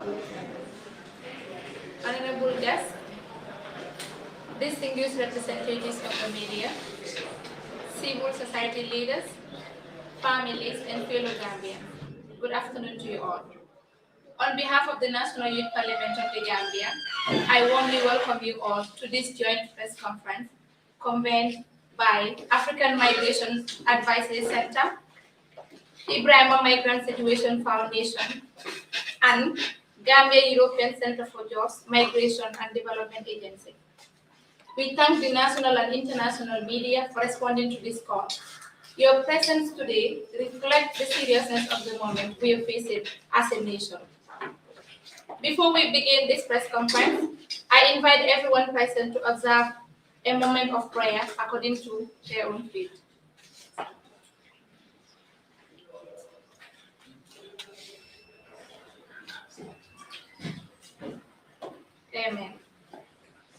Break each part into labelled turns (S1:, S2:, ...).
S1: Honorable guests, distinguished representatives of the media, civil society leaders, families, and fellow Gambians, good afternoon to you all. On behalf of the National Youth Parliament of the Gambia, I warmly welcome you all to this joint press conference convened by African Migration Advisory Center, Ibrahima Migrant Situation Foundation, and Gambia European Center for Jobs, Migration and Development Agency. We thank the national and international media for responding to this call. Your presence today reflects the seriousness of the moment we are facing as a nation. Before we begin this press conference, I invite everyone present to observe a moment of prayer according to their own faith. Amen.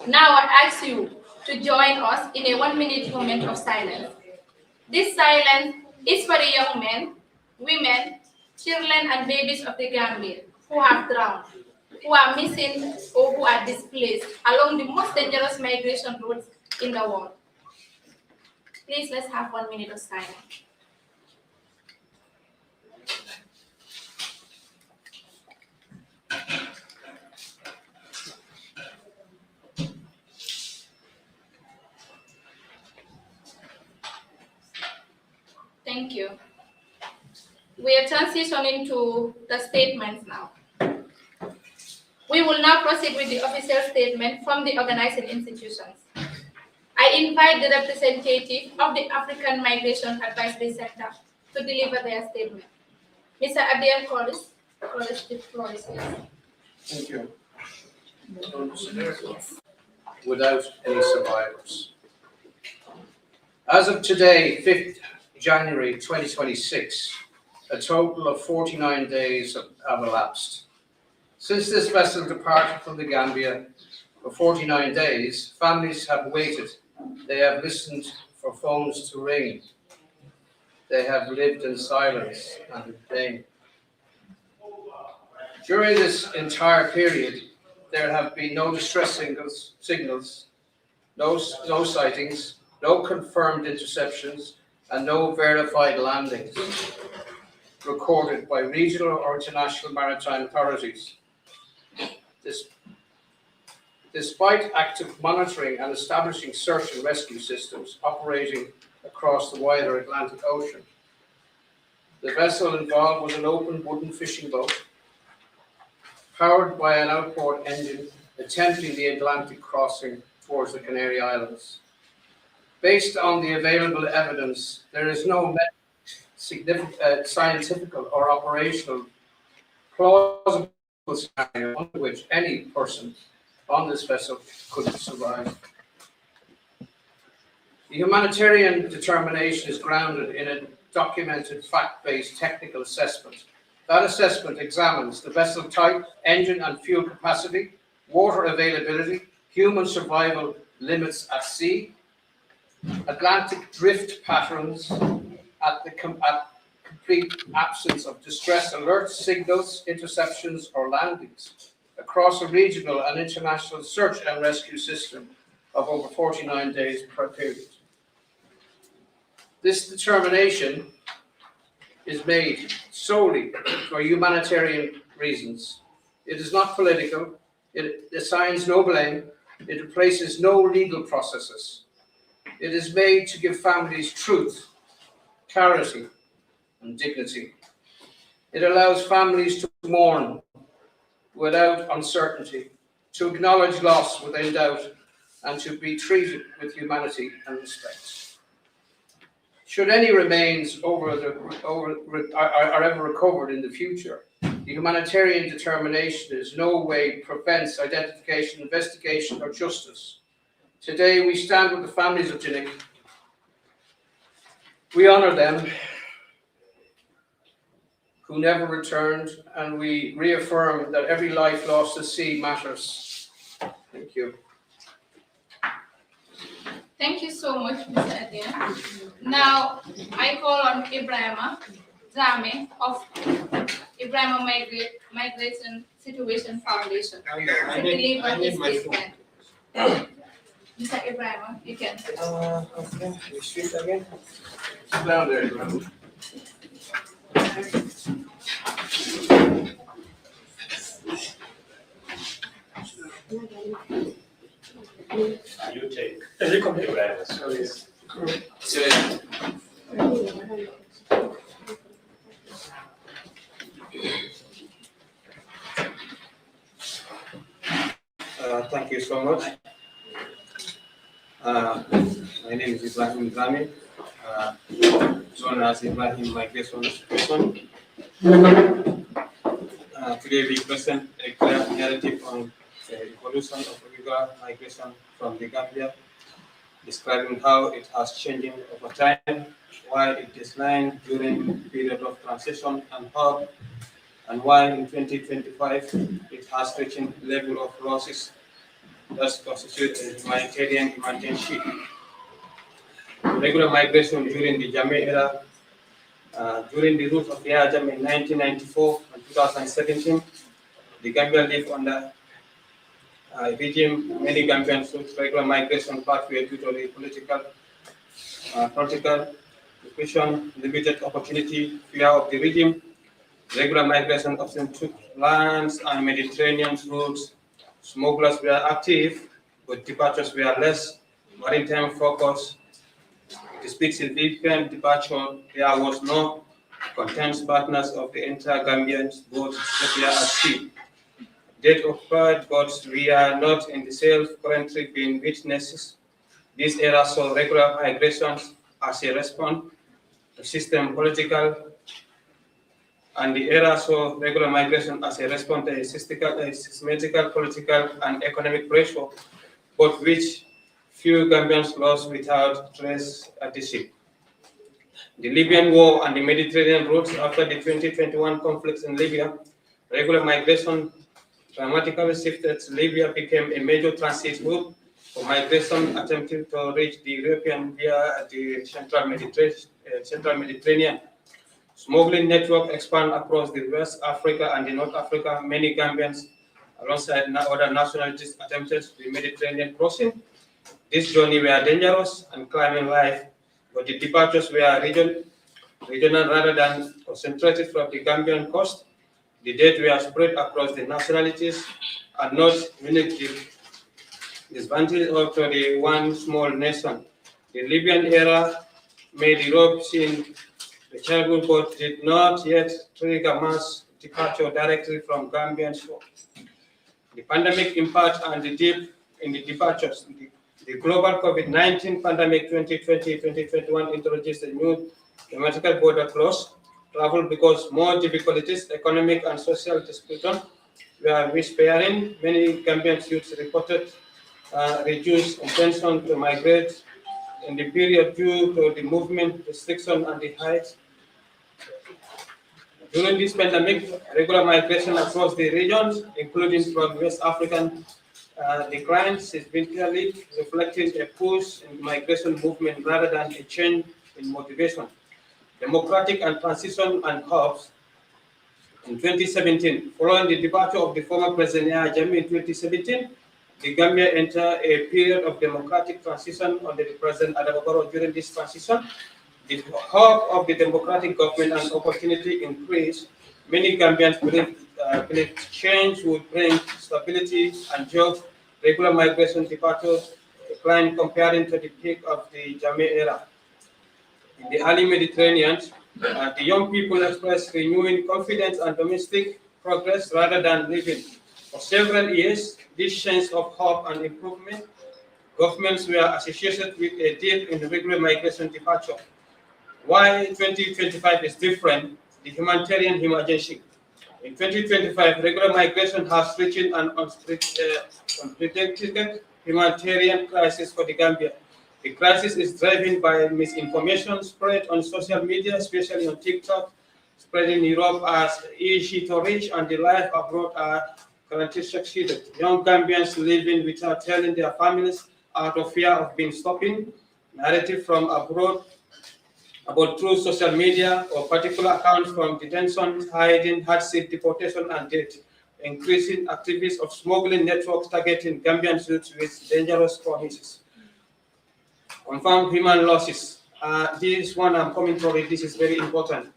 S1: Now I ask you to join us in a 1-minute moment of silence. This silence is for the young men, women, children, and babies of the Gambia who have drowned, who are missing, or who are displaced along the most dangerous migration routes in the world. Please, let's have 1 minute of silence. Thank you. We are transitioning to the statements now. We will now proceed with the official statement from the organizing institutions. I invite the representative of the African Migration Advisory Center to deliver their statement. Mr. Abdiel Collis, the floor is yours.
S2: Thank you. Without any survivors. As of today, 5th January 2026, a total of 49 days have elapsed. Since this vessel departed from the Gambia for 49 days, families have waited. They have listened for phones to ring. They have lived in silence and in pain. During this entire period, there have been no distress signals, no sightings, no confirmed interceptions, and no verified landings recorded by regional or international maritime authorities. Despite active monitoring and establishing search and rescue systems operating across the wider Atlantic Ocean, the vessel involved was an open wooden fishing boat powered by an outboard engine attempting the Atlantic crossing towards the Canary Islands. Based on the available evidence, there is no significant scientific or operational plausible scenario under which any person on this vessel could survive. The humanitarian determination is grounded in a documented fact-based technical assessment. That assessment examines the vessel type, engine and fuel capacity, water availability, human survival limits at sea, Atlantic drift patterns at complete absence of distress alerts, signals, interceptions, or landings across a regional and international search and rescue system of over 49 days per period. This determination is made solely for humanitarian reasons. It is not political, it assigns no blame, it places no legal processes. It is made to give families truth, clarity, and dignity. It allows families to mourn without uncertainty, to acknowledge loss without doubt, and to be treated with humanity and respect. Should any remains are ever recovered in the future, the humanitarian determination in no way prevents identification, investigation, or justice. Today, we stand with the families of Jinnik. We honor them who never returned, and we reaffirm that every life lost at sea matters. Thank you.
S1: Thank you so much, Mr. Adrian. Now, I call on Ibrahima Zame of Ibrahim Migration Situation Foundation
S3: I
S1: to
S3: need
S1: deliver his
S3: my phone.
S1: statement. Mr. Ibrahim, you can.
S3: Okay, we switch again.
S2: Sit down there, Ibrahim.
S4: You take. You come here,
S2: Sit in.
S3: Thank you so much. My name is Ibrahim Grami, known as Ibrahim Migration Person. Today we present a clear narrative on the evolution of illegal migration from the Gambia, describing how it has changed over time, why it declined during the period of transition and hope, and why in 2025 it has reached a level of losses that constitute a humanitarian emergency. Regular migration during the Jammeh era, during the route of Yahya Jammeh in 1994 and 2017, the Gambia lived under a regime many Gambians took regular migration pathway due to the political, repression, limited opportunity, fear of the regime. Regular migration often took lands and Mediterranean routes. Smugglers were active, but departures were less maritime focus. Despite significant departure, there was no content partners of the entire Gambian boats that were at sea. Dead occupied, but we are not in the self currently being witnesses. This era saw regular migrations as a response to system political, and the era saw regular migration as a response to a systematical, political, and economic pressure, both which few Gambians lost without trace at the ship. The Libyan war and the Mediterranean routes after the 2021 conflicts in Libya, regular migration dramatically shifted. Libya became a major transit route for migration attempting to reach the European via the Central Mediterranean. Smuggling network expand across the West Africa and the North Africa. Many Gambians, alongside other nationalities, attempted the Mediterranean crossing. This journey were dangerous and climbing life, but the departures were regional rather than concentrated from the Gambian coast. The dead were spread across the nationalities and not uniquely disadvantaged to the one small nation. The Libyan era made Europe seem reachable but did not yet trigger mass departure directly from Gambian shore. The pandemic impact and the dip in the departures. The global COVID-19 pandemic 2020-2021 introduced a new thematical border cross travel because more difficulties, economic and social disruption were whispering. Many Gambian youths reported reduced intention to migrate in the period due to the movement restriction and the height. During this pandemic, regular migration across the regions, including from West African declines, is been clearly reflecting a push in migration movement rather than a change in motivation. Democratic and transition and hopes in 2017, following the departure of the former President Yahya Jammeh in 2017, the Gambia entered a period of democratic transition under the President Adama Barrow. During this transition, the hope of the democratic government and opportunity increased. Many Gambians believe change would bring stability and jobs. Regular migration departures declined comparing to the peak of the Jammeh era. In the early Mediterranean, the young people expressed renewing confidence and domestic progress rather than leaving. For several years, this sense of hope and improvement, governments were associated with a dip in regular migration departure. Why 2025 is different, the humanitarian emergency. In 2025, regular migration has reached an unprecedented humanitarian crisis for the Gambia. The crisis is driven by misinformation spread on social media, especially on TikTok, spreading Europe as easy to reach and the life abroad are currently succeeded. Young Gambians living without telling their families out of fear of being stopped. Narrative from abroad about through social media or particular accounts from detention, hiding, hardship, deportation, and death, increasing activities of smuggling networks targeting Gambian youths with dangerous promises. Confirmed human losses. This one I'm coming for it. This is very important.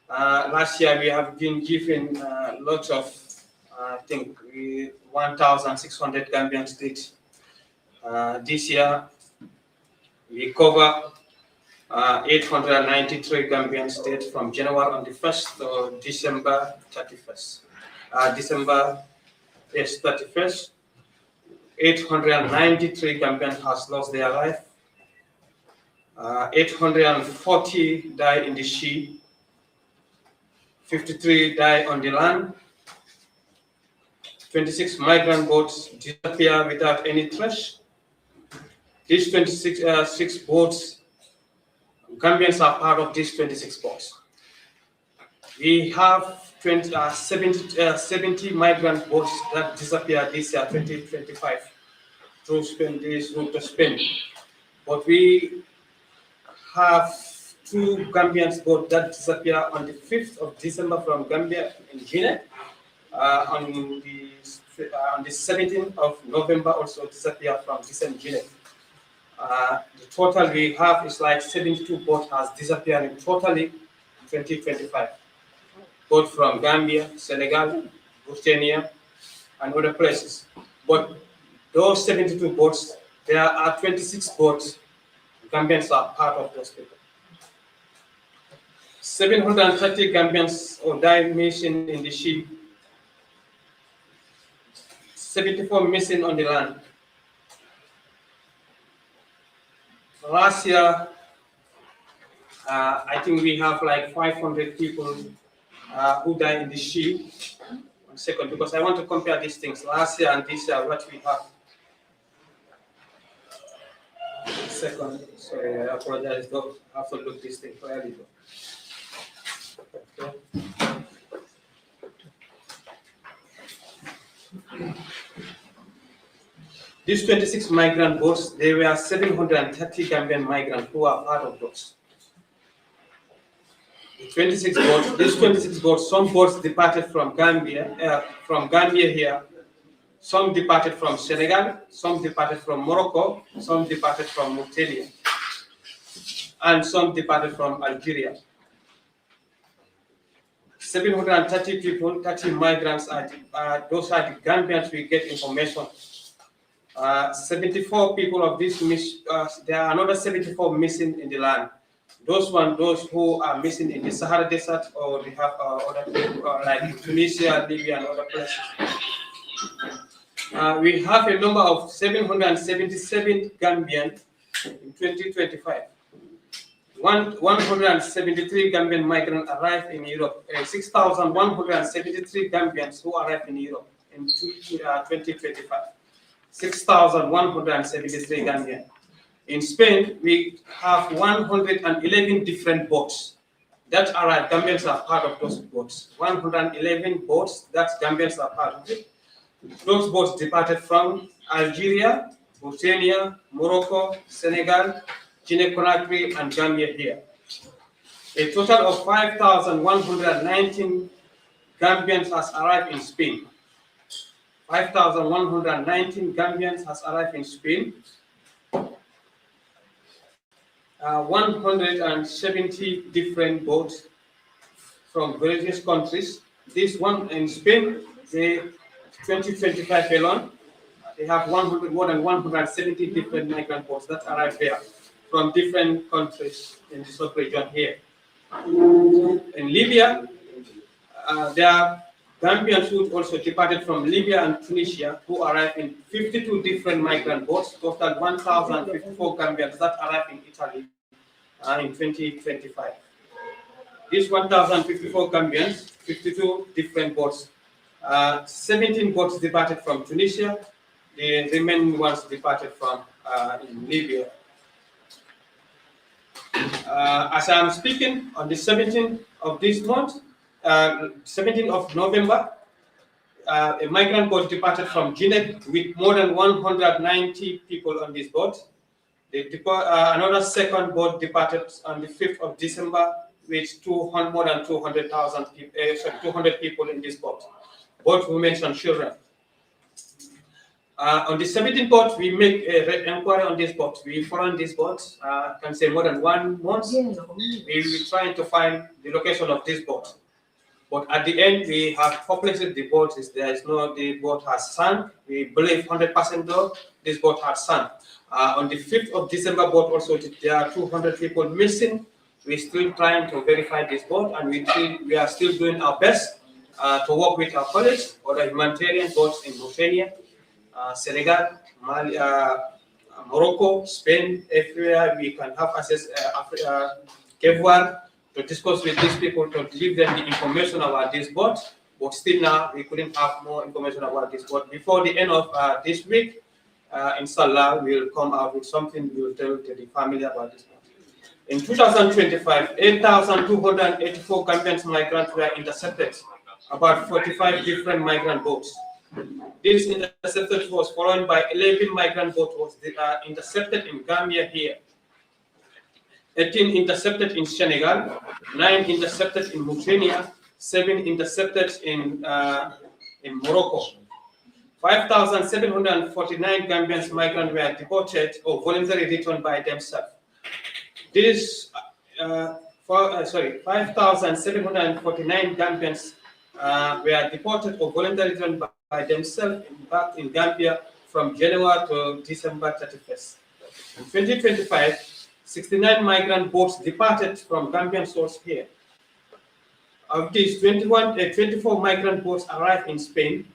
S3: Last year we have been given lots of, I think, 1,600 Gambian states. This year we cover 893 Gambian states from January on the 1st to December 31st. December 31st, 893 Gambians has lost their life. 840 died in the sea. 53 died on the land. 26 migrant boats disappear without any trace. These 26 boats, Gambians are part of these 26 boats. We have 70 migrant boats that disappeared this year, 2025, through Spain, this route to Spain. But we have 2 Gambian boats that disappear on the 5th of December from Gambia in Guinea. On the 17th of November also disappear from December Guinea. The total we have is like 72 boats has disappeared in totally 2025. Both from Gambia, Senegal, Mauritania, and other places. But those 72 boats, there are 26 boats. Gambians are part of those people. 730 Gambians or died missing in the sea. 74 missing on the land. Last year, I think we have like 500 people who died in the sea. 1 second, because I want to compare these things. Last year and this year, what we have. 1 second, sorry, I apologize. Don't have to look this thing clearly. Okay. These 26 migrant boats, there were 730 Gambian migrants who are part of those. The 26 boats, these 26 boats, some boats departed from Gambia here, some departed from Senegal, some departed from Morocco, some departed from Mauritania, and some departed from Algeria. 730 people, 30 migrants, those are the Gambians we get information. 74 people of this there are another 74 missing in the land. Those who are missing in the Sahara Desert, or we have other people like Tunisia, Libya, and other places. We have a number of 777 Gambians in 2025. 173 Gambian migrants arrived in Europe. 6,173 Gambians who arrived in Europe in 2025. 6,173 Gambian. In Spain, we have 111 different boats that are Gambians are part of those boats. 111 boats that Gambians are part of it. Those boats departed from Algeria, Mauritania, Morocco, Senegal, Guinea-Conakry, and Gambia here. A total of 5,119 Gambians has arrived in Spain. 5,119 Gambians has arrived in Spain. 170 different boats from various countries. This one in Spain, the 2025 alone, they have more than 170 different migrant boats that arrive there from different countries in the sub-region here. In Libya, there are Gambians who also departed from Libya and Tunisia who arrived in 52 different migrant boats, total 1,054 Gambians that arrived in Italy in 2025. These 1,054 Gambians, 52 different boats, 17 boats departed from Tunisia, the remaining ones departed from in Libya. As I'm speaking, on the 17th of this month, 17th of November, a migrant boat departed from Guinea with more than 190 people on this boat. Another second boat departed on the 5th of December with more than 200,000 people, 200 people in this boat, both women and children. On the 17th boat, we make an inquiry on this boat. We follow this boat, I can say more than 1 month. We were trying to find the location of this boat. But at the end, we have populated the boat. The boat has sunk. We believe 100% though, this boat has sunk. On the 5th of December boat also, there are 200 people missing. We're still trying to verify this boat, and we are still doing our best to work with our colleagues or the humanitarian boats in Mauritania, Senegal, Mali, Morocco, Spain, everywhere we can have access, Cape Verde, to discuss with these people to give them the information about this boat. But still now, we couldn't have more information about this boat. Before the end of this week, inshallah, we'll come out with something we will tell to the family about this boat. In 2025, 8,284 Gambian migrants were intercepted, about 45 different migrant boats. This interception was followed by 11 migrant boats was intercepted in Gambia here, 18 intercepted in Senegal, 9 intercepted in Mauritania, 7 intercepted in Morocco. 5,749 Gambian migrants were deported or voluntarily returned by themselves. This 5,749 Gambians were deported or voluntarily returned by themselves back in Gambia from January to December 31st. In 2025, 69 migrant boats departed from Gambian shores here. Of these, 24 migrant boats arrived in Spain,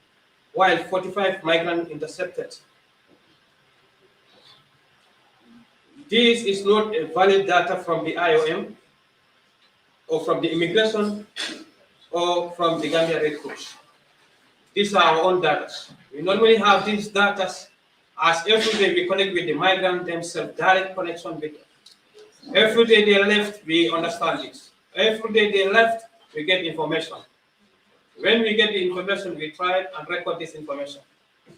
S3: while 45 migrants intercepted. This is not a valid data from the IOM or from the immigration or from the Gambia Red Cross. These are our own data. We normally have these data as every day we connect with the migrant themselves, direct connection with them. Every day they left, we understand this. Every day they left, we get information. When we get the information, we try and record this information.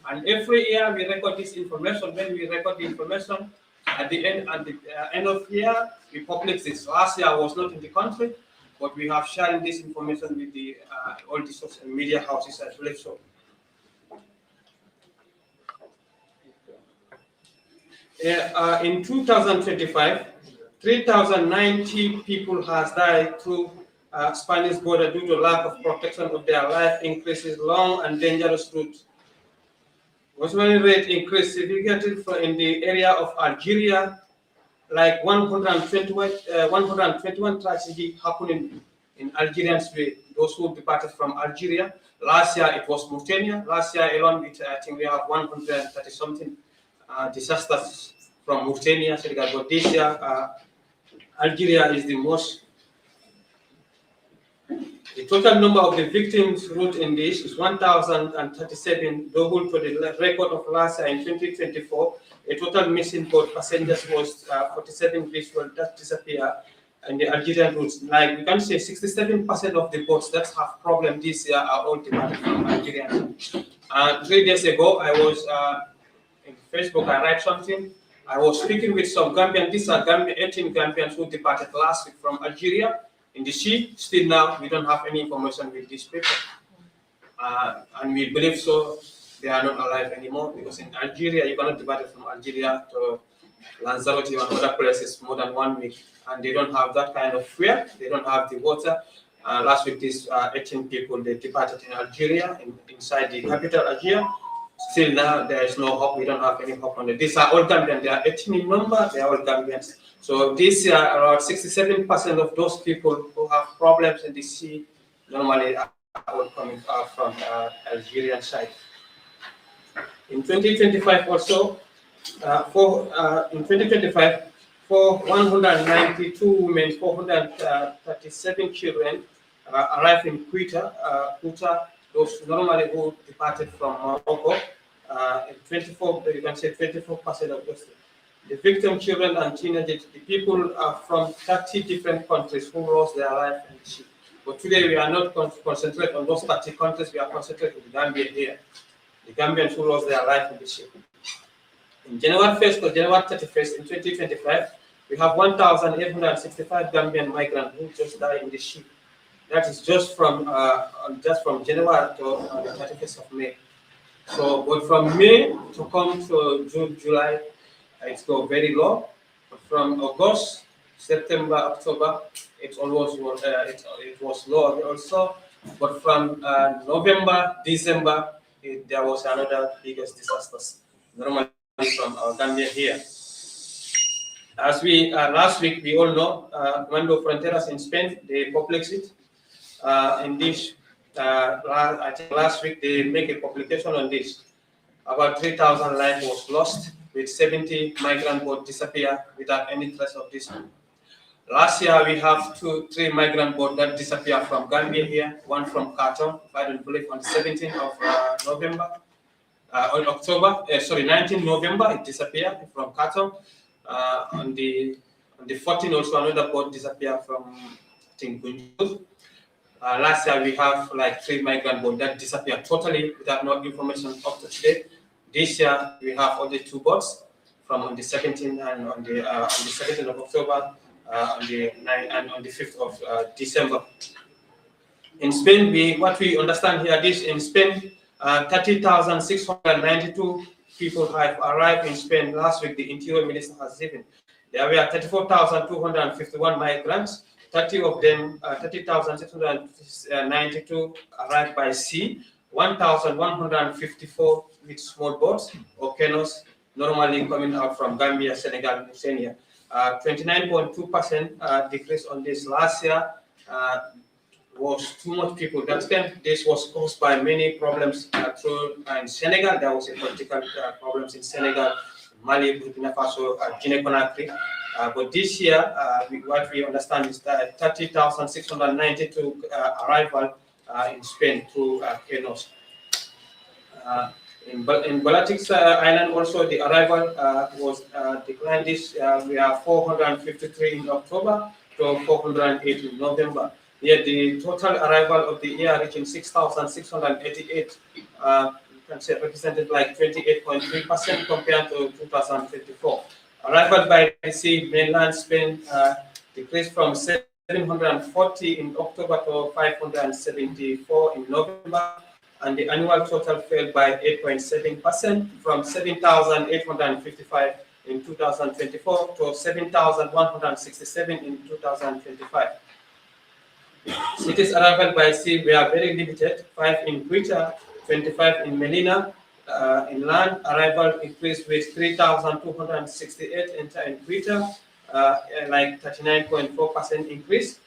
S3: And every year we record this information. When we record the information, at the end of year, we publish this. Last year I was not in the country, but we have shared this information with the all the social media houses, I believe so. In 2025, 3,090 people has died through Spanish border due to lack of protection of their life, increases long and dangerous routes. Mortality rate increased significantly in the area of Algeria, like 121 tragedy happening in Algerians way, those who departed from Algeria. Last year it was Mauritania. Last year alone, I think we have 130 something disasters from Mauritania, Senegal. But this year, Algeria is the most. The total number of the victims wrote in this is 1,037, double to the record of last year in 2024. A total missing boat passengers was 47 visual that disappear in the Algerian routes. Like we can say 67% of the boats that have problem this year are all departed from Algeria. 3 days ago, I was in Facebook, I write something. I was speaking with some Gambians. These are 18 Gambians who departed last week from Algeria in the sea. Still now, we don't have any information with these people. And we believe so they are not alive anymore, because in Algeria, you cannot depart from Algeria to Lanzarote and other places more than 1 week. And they don't have that kind of fuel. They don't have the water. Last week, these 18 people, they departed in Algeria, inside the capital, Algeria. Still now, there is no hope. We don't have any hope on it. These are all Gambians. They are 18 in number. They are all Gambians. So this year, around 67% of those people who have problems in the sea normally are all coming from Algerian side. In 2025 also, in 2025, for 192 women, 437 children arrived in Quito, those normally who departed from Morocco. 24, you can say 24% of those. The victim children and teenagers, the people are from 30 different countries who lost their life in the sea. But today we are not concentrating on those 30 countries, we are concentrating on the Gambia here. The Gambians who lost their life in the sea. In January 1st to January 31st in 2025, we have 1,865 Gambian migrants who just died in the ship. That is just from January to the 31st of May. So, but from May to come to June, July, it's go very low. But from August, September, October, it was low also. But from November, December, there was another biggest disasters. Normally from Gambia here. As we last week, we all know, Mando Fronteras in Spain, they published it. In this, I think last week they make a publication on this. About 3,000 lives was lost, with 70 migrant boats disappear without any trace of this. Last year we have three migrant boats that disappear from Gambia here, one from Khartoum, if I don't believe on the 17th of November, on October, 19th November it disappeared from Khartoum. On the 14th also another boat disappeared from, I think, Gunjur. Last year we have like 3 migrant boats that disappeared totally without no information up to today. This year we have only 2 boats from on the 17th and on the 17th of October, on the 9th and on the 5th of December. In Spain, what we understand here is in Spain, 30,692 people have arrived in Spain last week. The Interior Minister has given. There were 34,251 migrants. 30 of them, 30,692 arrived by sea. 1,154 with small boats or canoes, normally coming out from Gambia, Senegal, and Mauritania. 29.2% decrease on this last year. Was too much people. This was caused by many problems in Senegal. There was a political problems in Senegal, Mali, Burkina Faso, Guinea-Conakry. But this year, what we understand is that 30,692 arrival in Spain through canoes. In Baltic Island, also the arrival was declined. We are 453 in October to 408 in November. Yet the total arrival of the year reaching 6,688, you can say represented like 28.3% compared to 2024. Arrival by the sea, mainland Spain decreased from 740 in October to 574 in November, and the annual total fell by 8.7% from 7,855 in 2024 to 7,167 in 2025. Cities arrival by sea were very limited, 5 in Quito, 25 in Melilla. In land, arrival increased with 3,268 in Quito, like 39.4% increase.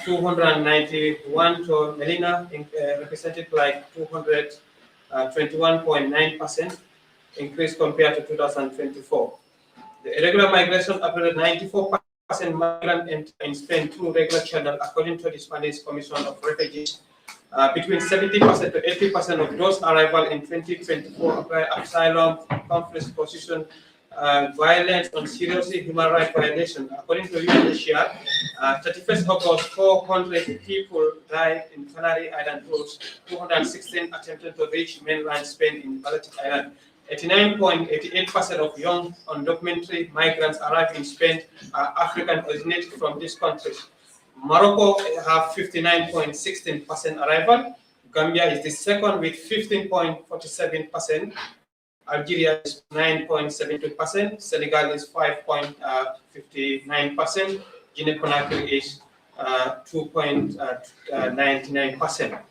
S3: 291 to Melilla, represented like 221.9% increase compared to 2024. The irregular migration uploaded 94% migrant in Spain through regular channel, according to the Spanish Commission of Refugees. Between 70% to 80% of those arrival in 2024 apply asylum, conflict position, violence, and serious human rights violation. According to UNHCR, 31st August, 400 people died in Canary Island roads, 216 attempted to reach mainland Spain in Baltic Island. 89.88% of young undocumented migrants arrived in Spain are African originated from these countries. Morocco have 59.16% arrival. Gambia is the second with 15.47%. Algeria is 9.72%. Senegal is 5.59%. Guinea-Conakry is 2.99%.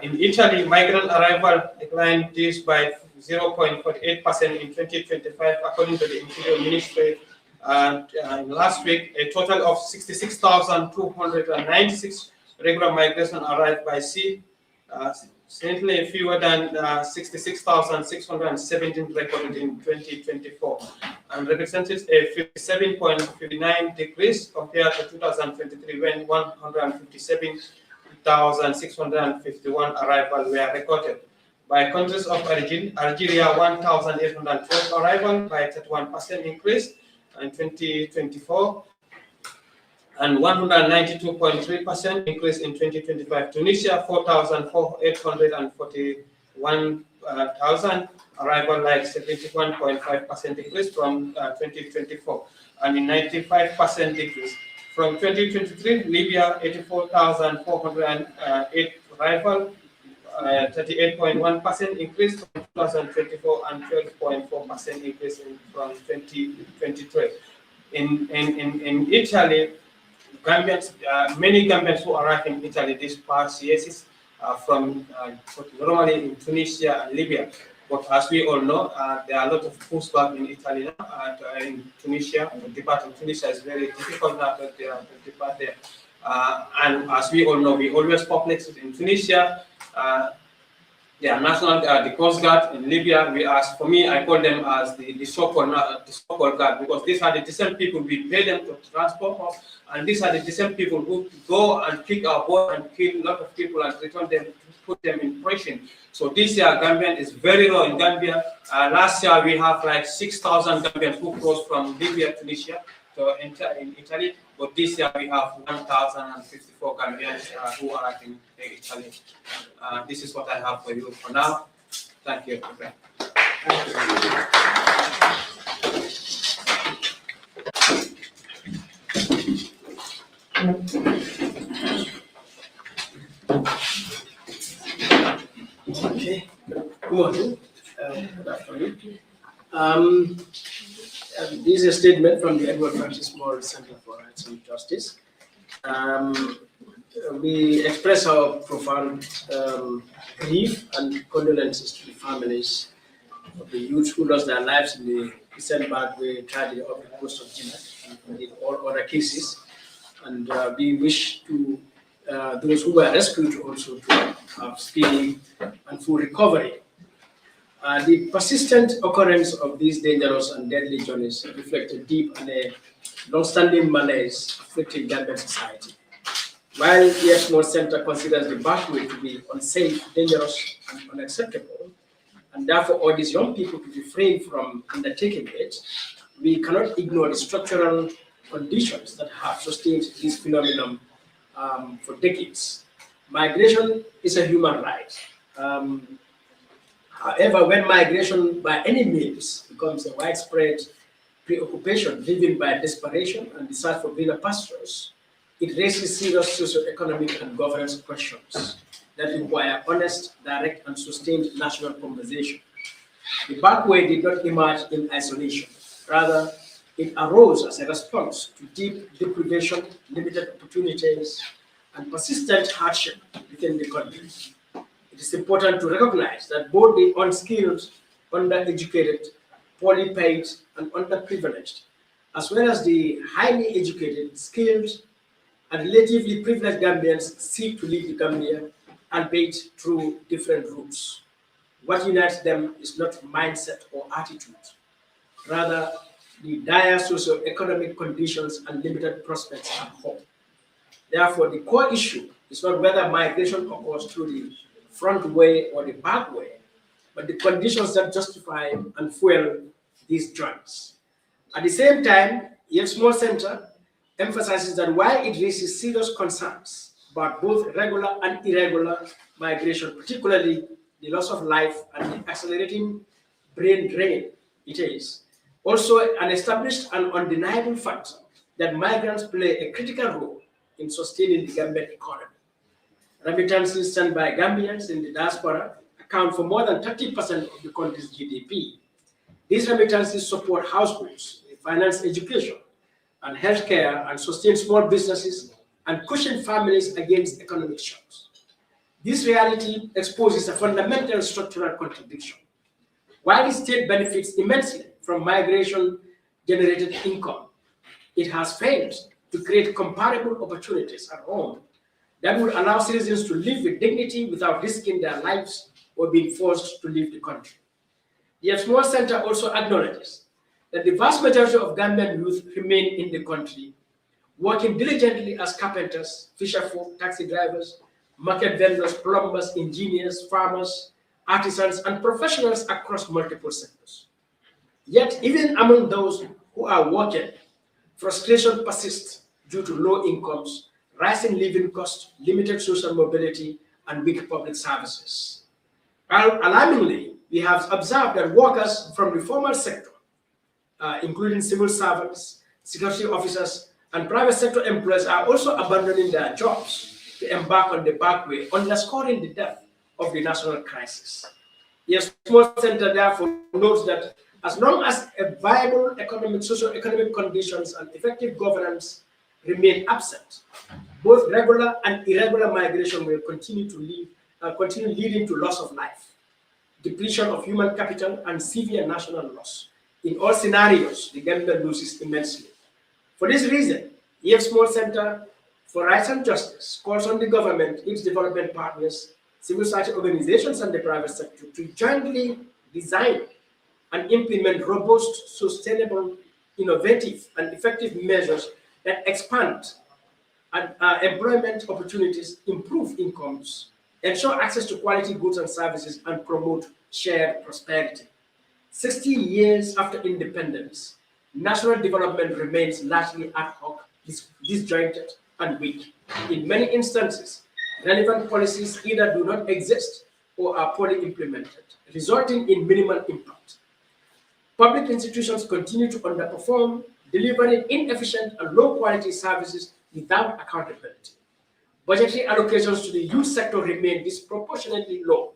S3: In Italy, migrant arrival declined this by 0.48% in 2025, according to the Interior Ministry. Last week, a total of 66,296 regular migration arrived by sea, slightly fewer than 66,617 recorded in 2024, and represented a 57.59 decrease compared to 2023, when 157,651 arrivals were recorded. By countries of origin, Algeria 1,812 arrival by 31% increase in 2024, and 192.3% increase in 2025. Tunisia 4,841 1,000 arrival, like 71.5% increase from 2024, and in 95% decrease. From 2023, Libya 84,408 arrival, 38.1% increase from 2024, and 12.4% increase from 2023. In Italy, Gambians, many Gambians who arrived in Italy this past years from normally in Tunisia and Libya. But as we all know, there are a lot of pushback in Italy now. In Tunisia, the depart in Tunisia is very difficult now to depart there. And as we all know, we always populate in Tunisia. National, the Coast Guard in Libya, for me, I call them as the so-called guard, because these are the decent people. We pay them to transport us, and these are the decent people who go and kick our boat and kill a lot of people and return them, put them in prison. So this year, Gambian is very low in Gambia. Last year, we have like 6,000 Gambians who crossed from Libya to Tunisia to enter in Italy, but this year we have 1,054 Gambians who are in Italy. This is what I have for you for now. Thank you.
S5: Okay, good morning. Good afternoon. This is a statement from the Edward Francis Moore Center for Rights and Justice. We express our profound grief and condolences to the families of the youths who lost their lives in the recent Backway tragedy of the coast of Guinea and in all other cases. And we wish to those who were rescued also to have speedy and full recovery. The persistent occurrence of these dangerous and deadly journeys reflect a deep and a long-standing malaise afflicting Gambian society. While the Exmoor Center considers the Backway to be unsafe, dangerous, and unacceptable, and therefore urges young people to refrain from undertaking it, we cannot ignore the structural conditions that have sustained this phenomenon for decades. Migration is a human right. However, when migration by any means becomes a widespread preoccupation driven by desperation and desire for greener pastures, it raises serious socio-economic and governance questions that require honest, direct, and sustained national conversation. The Backway did not emerge in isolation. Rather, it arose as a response to deep deprivation, limited opportunities, and persistent hardship within the country. It is important to recognize that both the unskilled, undereducated, poorly paid, and underprivileged, as well as the highly educated, skilled, and relatively privileged Gambians seek to leave the Gambia, albeit through different routes. What unites them is not mindset or attitude, rather the dire socio-economic conditions and limited prospects at home. Therefore, the core issue is not whether migration occurs through the front way or the back way, but the conditions that justify and fuel these journeys. At the same time, the Exmoor Center emphasizes that while it raises serious concerns about both regular and irregular migration, particularly the loss of life and the accelerating brain drain, it is also an established and undeniable fact that migrants play a critical role in sustaining the Gambian economy. Remittances sent by Gambians in the diaspora account for more than 30% of the country's GDP. These remittances support households, finance education, and healthcare, and sustain small businesses and cushion families against economic shocks. This reality exposes a fundamental structural contradiction. While the state benefits immensely from migration-generated income, it has failed to create comparable opportunities at home that would allow citizens to live with dignity without risking their lives or being forced to leave the country. The Exmoor Center also acknowledges that the vast majority of Gambian youth remain in the country, working diligently as carpenters, fisherfolk, taxi drivers, market vendors, plumbers, engineers, farmers, artisans, and professionals across multiple sectors. Yet, even among those who are working, frustration persists due to low incomes, rising living costs, limited social mobility, and weak public services. Alarmingly, we have observed that workers from the formal sector, including civil servants, security officers, and private sector employees, are also abandoning their jobs to embark on the Backway, underscoring the depth of the national crisis. The Small Center therefore notes that as long as a viable economic, socio-economic conditions and effective governance remain absent, both regular and irregular migration will continue leading to loss of life, depletion of human capital, and severe national loss. In all scenarios, the Gambia loses immensely. For this reason, EF Small Center for Rights and Justice calls on the government, its development partners, civil society organizations, and the private sector to jointly design and implement robust, sustainable, innovative, and effective measures that expand employment opportunities, improve incomes, ensure access to quality goods and services, and promote shared prosperity. 60 years after independence, national development remains largely ad hoc, disjointed, and weak. In many instances, relevant policies either do not exist or are poorly implemented, resulting in minimal impact. Public institutions continue to underperform, delivering inefficient and low-quality services without accountability. Budgetary allocations to the youth sector remain disproportionately low,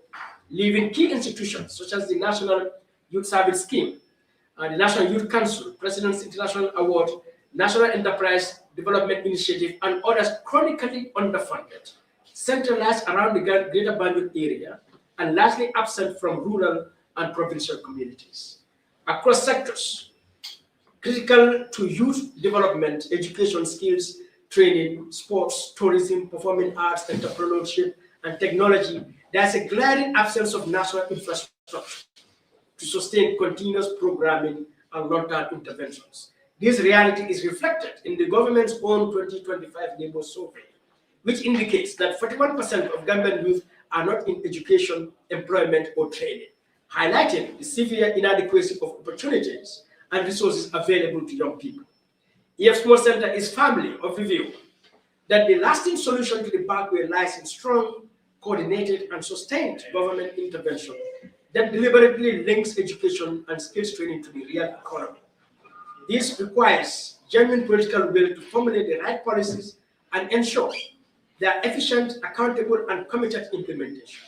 S5: leaving key institutions such as the National Youth Service Scheme, the National Youth Council, President's International Award, National Enterprise Development Initiative, and others chronically underfunded, centralized around the Greater Banjul area, and largely absent from rural and provincial communities. Across sectors, critical to youth development, education, skills, training, sports, tourism, performing arts, entrepreneurship, and technology, there's a glaring absence of national infrastructure to sustain continuous programming and long-term interventions. This reality is reflected in the government's own 2025 Labour Survey, which indicates that 41% of Gambian youth are not in education, employment, or training, highlighting the severe inadequacy of opportunities and resources available to young people. EF Small Center is firmly of the view that the lasting solution to the Backway lies in strong, coordinated, and sustained government intervention that deliberately links education and skills training to the real economy. This requires genuine political will to formulate the right policies and ensure their efficient, accountable, and committed implementation.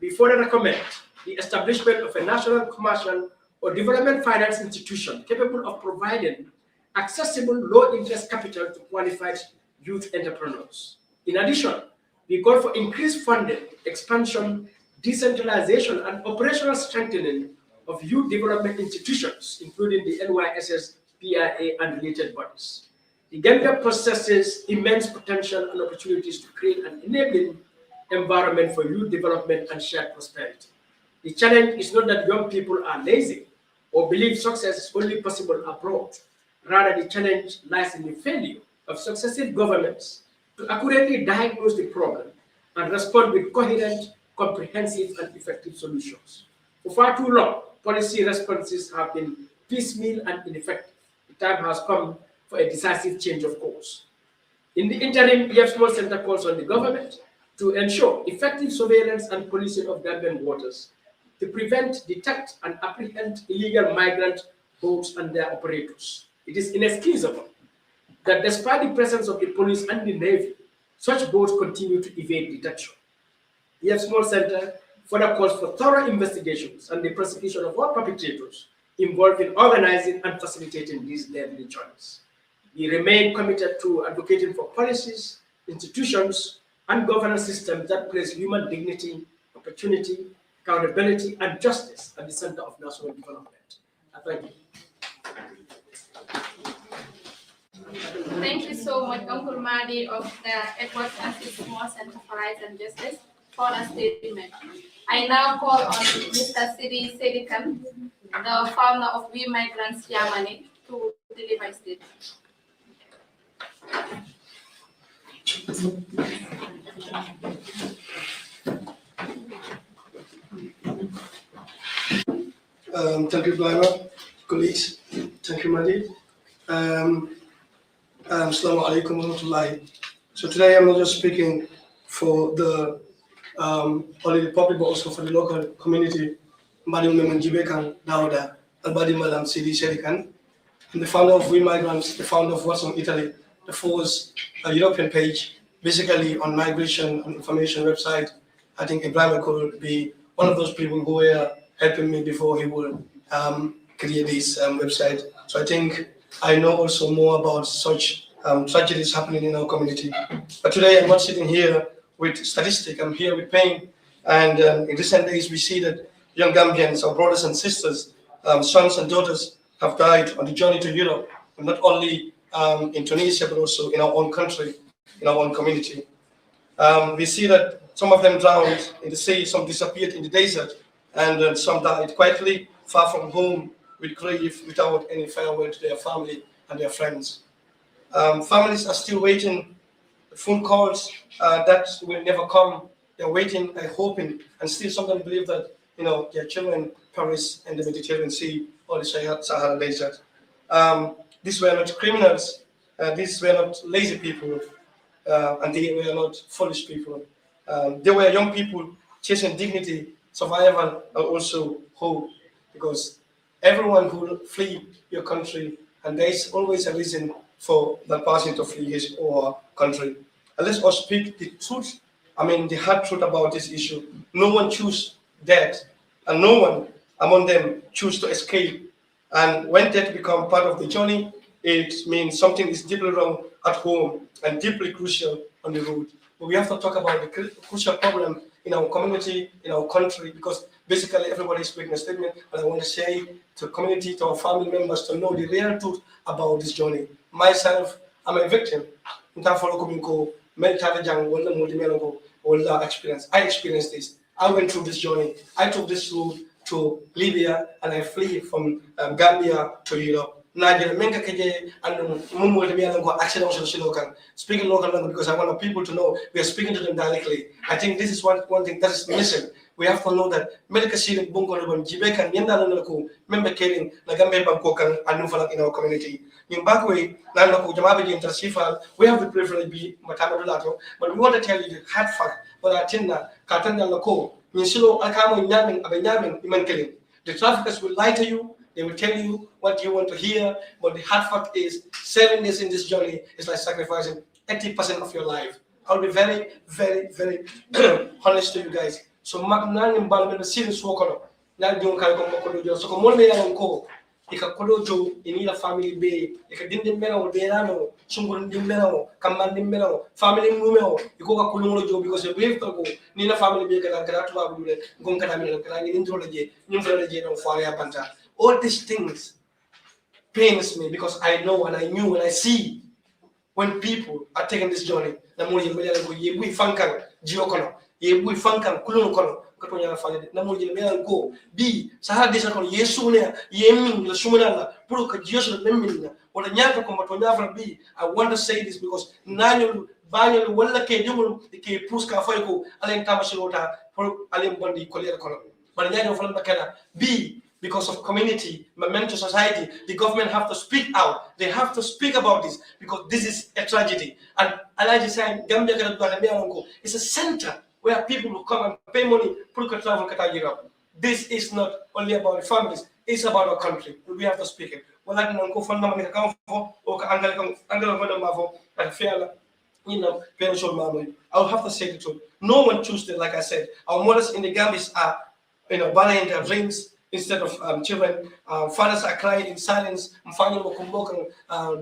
S5: We further recommend the establishment of a national commercial or development finance institution capable of providing accessible low-interest capital to qualified youth entrepreneurs. In addition, we call for increased funding, expansion, decentralization, and operational strengthening of youth development institutions, including the NYSS, PIA, and related bodies. The Gambia possesses immense potential and opportunities to create an enabling environment for youth development and shared prosperity. The challenge is not that young people are lazy or believe success is only possible abroad. Rather, the challenge lies in the failure of successive governments to accurately diagnose the problem and respond with coherent, comprehensive, and effective solutions. For far too long, policy responses have been piecemeal and ineffective. The time has come for a decisive change of course. In the interim, EF Small Center calls on the government to ensure effective surveillance and policing of Gambian waters to prevent, detect, and apprehend illegal migrant boats and their operators. It is inexcusable that despite the presence of the police and the Navy, such boats continue to evade detection. The EF Small Center further calls for thorough investigations and the prosecution of all perpetrators involved in organizing and facilitating these deadly journeys. We remain committed to advocating for policies, institutions, and governance systems that place human dignity, opportunity, accountability, and justice at the center of national development. Thank you.
S1: Thank you so much, Uncle Madi of the Edward Francis Small Center for Rights and Justice for that statement. I now call on Mr. Sidi Sedikan, the founder of We Migrants Germany, to deliver a statement.
S6: Thank you, Blaira, colleagues. Thank you, Madi. Assalamu alaikum wa rahmatullahi. So today I'm not just speaking for the only the public, but also for the local community. Mbadi Umeman Jibekan Dauda, Albadi Malam Sidi Sherikan, and the founder of We Migrants, the founder of What's on Italy, the FORS European page, basically on migration and information website. I think Ibrahim could be one of those people who were helping me before he would create this website. So I think I know also more about such tragedies happening in our community. But today I'm not sitting here with statistics, I'm here with pain. And in recent days, we see that young Gambians, our brothers and sisters, sons and daughters, have died on the journey to Europe, and not only in Tunisia, but also in our own country, in our own community. We see that some of them drowned in the sea, some disappeared in the desert, and some died quietly, far from home, with grief, without any farewell to their family and their friends. Families are still waiting, phone calls that will never come. They're waiting and hoping, and still some of them believe that their children perish in the Mediterranean Sea or the Sahara Desert. These were not criminals. These were not lazy people, and they were not foolish people. They were young people chasing dignity, survival, and also hope. Because everyone who flee your country, and there is always a reason for that person to flee his or her country. And let's all speak the truth. The hard truth about this issue. No one choose death, and no one among them choose to escape. And when death becomes part of the journey, it means something is deeply wrong at home and deeply crucial on the road. But we have to talk about the crucial problem in our community, in our country, because basically everybody is making a statement, and I want to say to the community, to our family members, to know the real truth about this journey. Myself, I'm a victim. I experienced this. I went through this journey. I took this route to Libya, and I flee from Gambia to Europe. Speaking local language because I want people to know we are speaking to them directly. I think this is one thing that is missing. We have to know that medical Syrian Bungo Jibekan Yenda member caring Nagambe Bankokan and in our community. In Backway, Nanaku Jamabi Intercifal, we have the privilege to be Matamadulato, but we want to tell you the hard fact, but Atina, Katanda Lako, Minsilo Akamo Yamin, Abenyamin, Iman killing. The traffickers will lie to you, they will tell you what you want to hear, but the hard fact is 7 days in this journey is like sacrificing 80% of your life. I'll be very, very, very honest to you guys. So Magnan in Balman serious work not doing Kalko, so come on, Ko, Ika Kolojo, in either family bay, Ika Dindimeno, Berano, Sungun Dimeno, Kaman Dimeno, family Mumeo, you go a Kulumojo because you wave to go, Nina family baker and Karatu, Gonkanamil, Intrology, Numfology, and Fire Panta. All these things pains me because I know and I knew and I see when people are taking this journey. We fankan Giocono, we fankan Kulunocono, Katoya Fire, Namuji go, B, Sahara Desacon, Yesuna, Yemin, the Sumanala, Puruka Joseph Lemina, or the Nyaka Combatonava B. I want to say this because Nanu, Banyan, Wallake, the K. Puska Foico, Alan Tamashota, Alan Bondi, Collier Column. But Nano from Makana, B. Because of community, memento society, the government have to speak out. They have to speak about this because this is a tragedy. And I just say, Gambia is a center where people will come and pay money to travel to Europe. This is not only about the families; it's about our country. We have to speak it. Well, I don't go for the account for or I'll have to say the truth. No one chooses it, like I said. Our mothers in the Gambias are, burying their dreams. Instead of children, fathers are crying in silence. Mfano mkumboka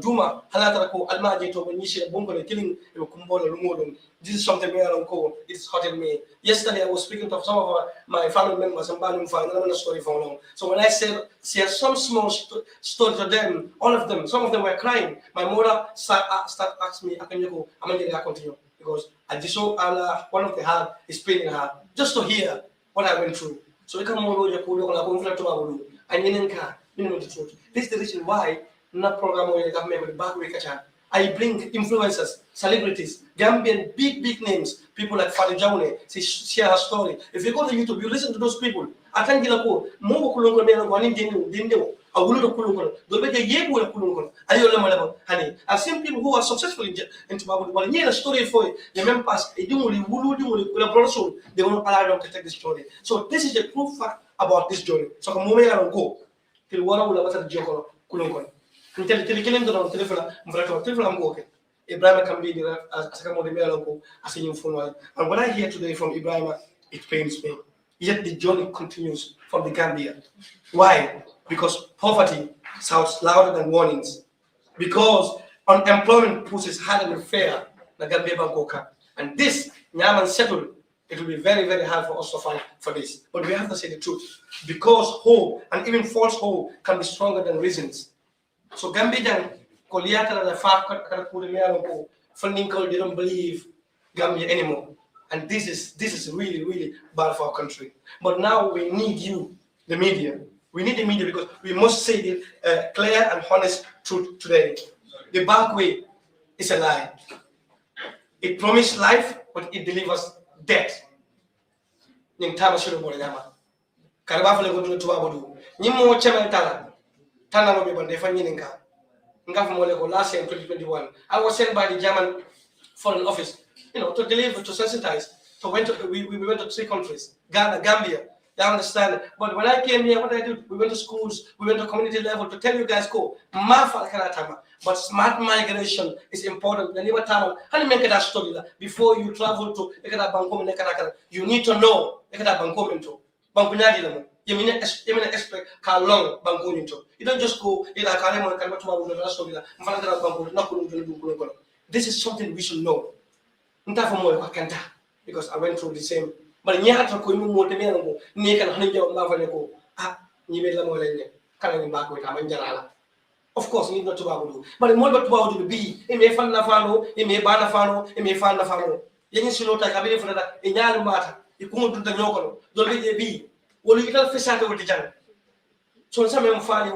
S6: Duma halata ko almaji to benisha bungo le killing kumbola lumodon. This is something we are on. It's hurting me. Yesterday I was speaking to some of my family members and banning for another story for long. So when I said share some small story to them, all of them, some of them were crying. My mother started asking me, "Akanyako, I'm going to continue," because I just saw one of the heart is paining her just to hear what I went through. So we come over to the This is the reason why not program with Backway. I bring influencers, celebrities, Gambian big names, people like Fadi Jaune, share her story. If you go to YouTube, you listen to those people. I can't get a call. More Kulungo Dindeo. a wulu to kulun kono do be je yebu la kulun kono ayo la mala hani I've seen people who are successful in Tobago but a story for the même pass e dimuli wulu dimuli la brother they won't allow them to take the story so this is the proof fact about this journey so ko momo ya go til wara wala bata joko kulun kono intel kelen do telefona mbrato telefona mo okay Ibrahim can be the asaka mo de melo ko asinyo phone and what I hear today from Ibrahim it pains me. Yet the journey continues from the Gambia. Why? Because poverty sounds louder than warnings. Because unemployment pushes harder than fear, the Gambia Bankoka. And this, Nyaman settled, it will be very, very hard for us to fight for this. But we have to say the truth. Because hope, and even false hope, can be stronger than reasons. So Gambia, Koliata and the Fakar funding they don't believe Gambia anymore. And this is really, really bad for our country. But now we need you, the media. We need the media because we must say the clear and honest truth today. The Backway is a lie. It promised life, but it delivers death. Nyintama shiro bole nyama. Karibafu le godu tuwa bodu. Nyimo chema tala. Tana robe bande fanyi ninka. Ngafu mole ko last year in 2021. I was sent by the German Foreign Office, to deliver, to sensitize. So we went to 3 countries, Ghana, Gambia. You understand? But when I came here, what I did, we went to schools, we went to community level to tell you guys, go. But smart migration is important. Before you travel to you need to know you mean expect how long you don't just go. This is something we should know. Because I went through the same. But of course, you need not to do. But more about to be, it may find Nafano, it may ban Nafano, it may find Nafano. Yen Silota, I believe that in Yan matter, you come to the Yoko, don't be. Well, you can face out with the Jan. So, some of them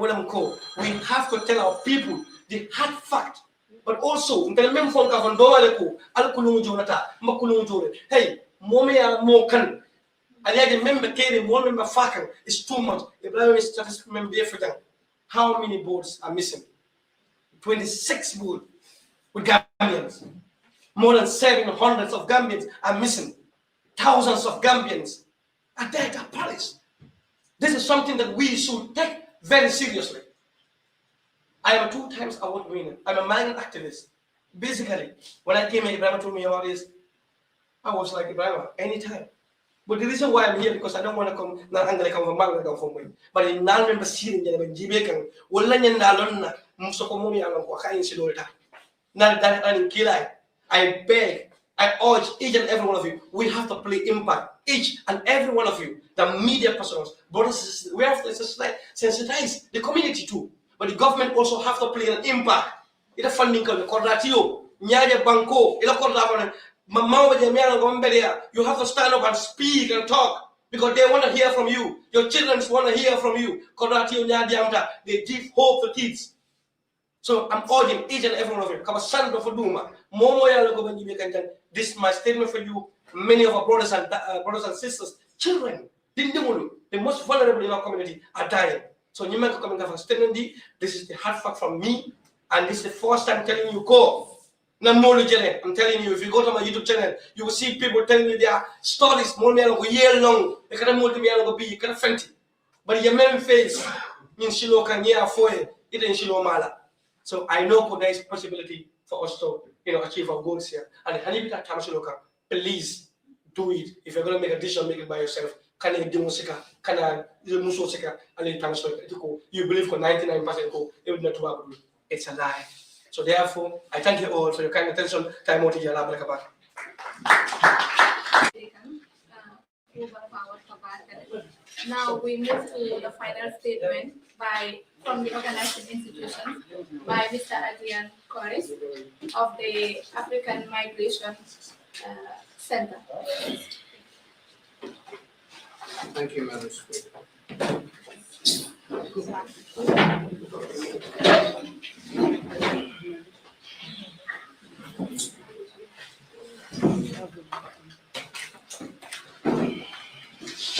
S6: we have to tell our people the hard fact. But also, hey, Mokan. I member carrying 1 member fakan is too much. How many boats are missing? 26 boats with Gambians. More than 700 of Gambians are missing. Thousands of Gambians are dead at Paris. This is something that we should take very seriously. I am a 2 times award winner. I'm a migrant activist. Basically, when I came here, Ibrahim told me about this. I was like, Ibrahim, anytime. But the reason why I'm here because I don't want to come na angale come from Bangladesh come from me. But in nan member Syrian jana jibe kan wala nyanda lonna musoko momi alan ko kain silolta. Na that an kilai. I beg, I urge each and every one of you, we have to play impact. Each and every one of you, the media persons, brothers, we have to sensitize the community too. But the government also have to play an impact. Ita funding kan kordatio, nyaje banko, ila korda you have to stand up and speak and talk because they want to hear from you. Your children want to hear from you. They give hope to kids. So I'm urging each and every one of you. This is my statement for you. Many of our brothers and sisters, children, the most vulnerable in our community are dying. So this is the hard fact from me, and this is the first time telling you go. I'm telling you, if you go to my YouTube channel, you will see people telling you their stories more than a year long. They can't be, you can't fenty. But your main face in Shilo can year for it in Shilo Mala. So I know there is possibility for us to achieve our goals here. And Hanibita Tamashiloka, please do it. If you're going to make a decision, make it by yourself. Can you do musika? Can you musika? And you believe for 99% go, it would not work. It's a lie. So therefore, I thank you all for your kind attention.
S1: Now we move to the final statement from the organizing institution by Mr. Adrian Corris of the African Migration Center.
S2: Thank you, Madam Speaker.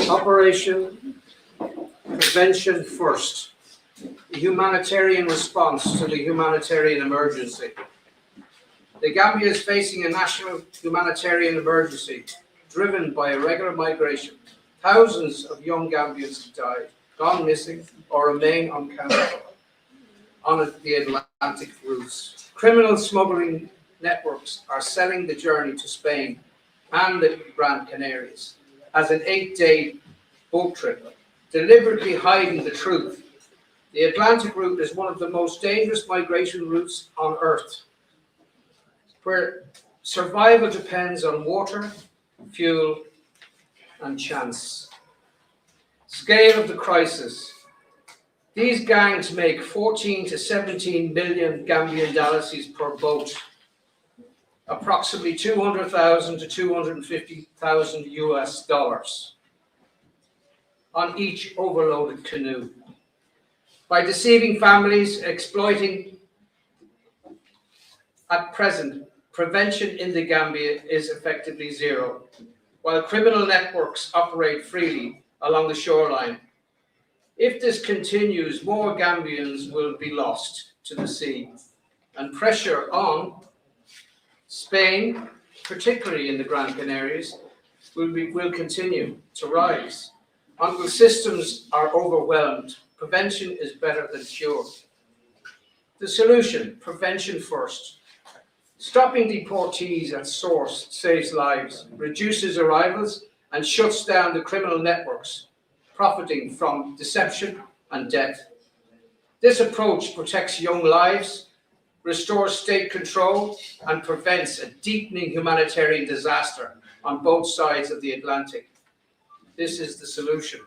S2: Operation Prevention First the humanitarian response to the humanitarian emergency. The Gambia is facing a national humanitarian emergency driven by irregular migration. Thousands of young Gambians have died, gone missing, or remain unaccounted on the Atlantic routes. Criminal smuggling networks are selling the journey to Spain and the Grand Canaries as an 8-day boat trip, deliberately hiding the truth. The Atlantic route is one of the most dangerous migration routes on Earth, where survival depends on water, fuel, and chance. Scale of the crisis. These gangs make 14 to 17 million Gambian dollars per boat, approximately 200,000 to 250,000 US dollars on each overloaded canoe. By deceiving families, exploiting at present, prevention in the Gambia is effectively zero, while criminal networks operate freely along the shoreline. If this continues, more Gambians will be lost to the sea, and pressure on Spain, particularly in the Grand Canaries, will continue to rise. Until systems are overwhelmed, prevention is better than cure. The solution, prevention first. Stopping deportees at source saves lives, reduces arrivals, and shuts down the criminal networks profiting from deception and death. This approach protects young lives, restores state control, and prevents a deepening humanitarian disaster on both sides of the Atlantic. This is the solution.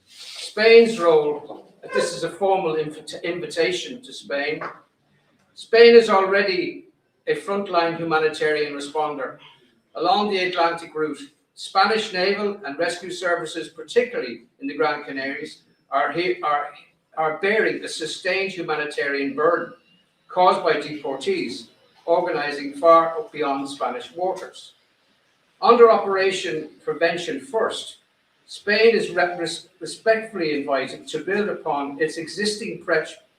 S2: Spain's role, this is a formal invitation to Spain. Spain is already a frontline humanitarian responder. Along the Atlantic route, Spanish naval and rescue services, particularly in the Grand Canaries, are bearing a sustained humanitarian burden caused by deportees, organizing far up beyond Spanish waters. Under Operation Prevention First, Spain is respectfully invited to build upon its existing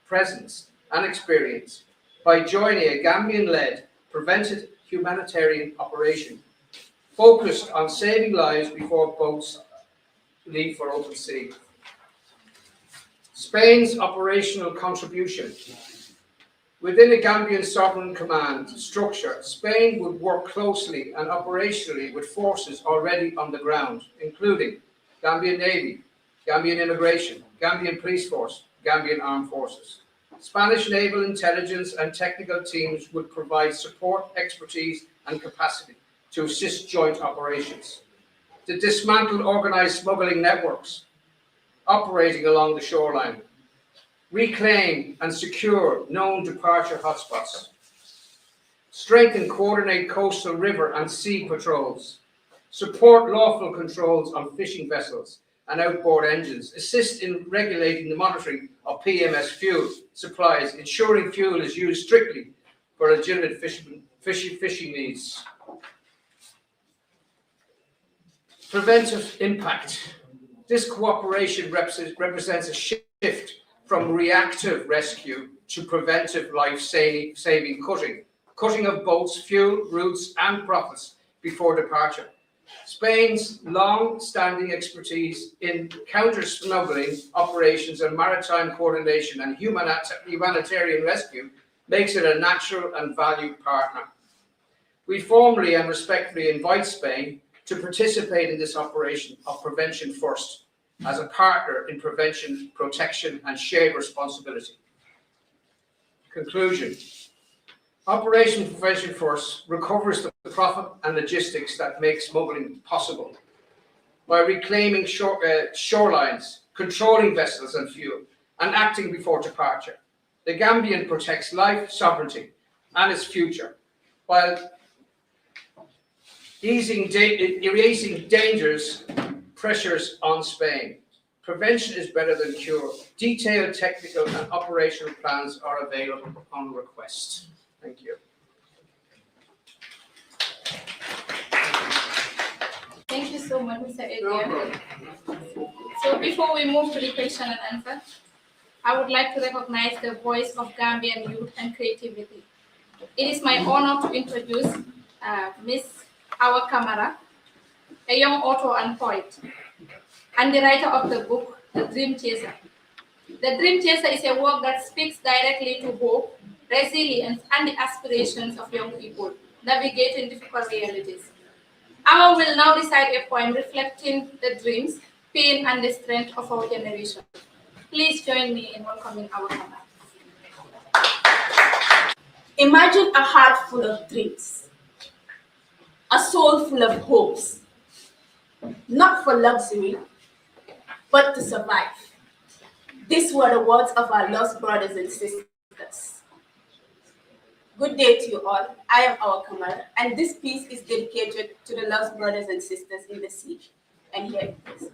S2: presence and experience by joining a Gambian-led preventive humanitarian operation focused on saving lives before boats leave for open sea. Spain's operational contribution. Within a Gambian sovereign command structure, Spain would work closely and operationally with forces already on the ground, including Gambian Navy, Gambian Immigration, Gambian Police Force, Gambian Armed Forces. Spanish naval intelligence and technical teams would provide support, expertise, and capacity to assist joint operations. To dismantle organized smuggling networks operating along the shoreline. Reclaim and secure known departure hotspots. Strengthen, coordinate coastal river and sea patrols. Support lawful controls on fishing vessels and outboard engines. Assist in regulating the monitoring of PMS fuel supplies, ensuring fuel is used strictly for legitimate fishing needs. Preventive impact. This cooperation represents a shift from reactive rescue to preventive life-saving cutting of boats, fuel, routes, and profits before departure. Spain's long-standing expertise in counter-smuggling operations and maritime coordination and humanitarian rescue makes it a natural and valued partner. We formally and respectfully invite Spain to participate in this operation of Prevention First as a partner in prevention, protection, and shared responsibility. Conclusion. Operation Prevention First recovers the profit and logistics that make smuggling possible by reclaiming shorelines, controlling vessels and fuel, and acting before departure. The Gambian protects life, sovereignty, and its future, while erasing dangerous pressures on Spain. Prevention is better than cure. Detailed technical and operational plans are available upon request. Thank you.
S1: Thank you so much, Mr. Edgar. So before we move to the question and answer, I would like to recognize the voice of Gambian youth and creativity. It is my honor to introduce Miss Awa Kamara, a young author and poet, and the writer of the book, The Dream Chaser. The Dream Chaser is a work that speaks directly to hope, resilience, and the aspirations of young people navigating difficult realities. Awa will now recite a poem reflecting the dreams, pain, and the strength of our generation. Please join me in welcoming Awa Kamara.
S7: Imagine a heart full of dreams, a soul full of hopes, not for luxury, but to survive. These were the words of our lost brothers and sisters. Good day to you all. I am Awa Kamara, and this piece is dedicated to the lost brothers and sisters in the sea. And here it is.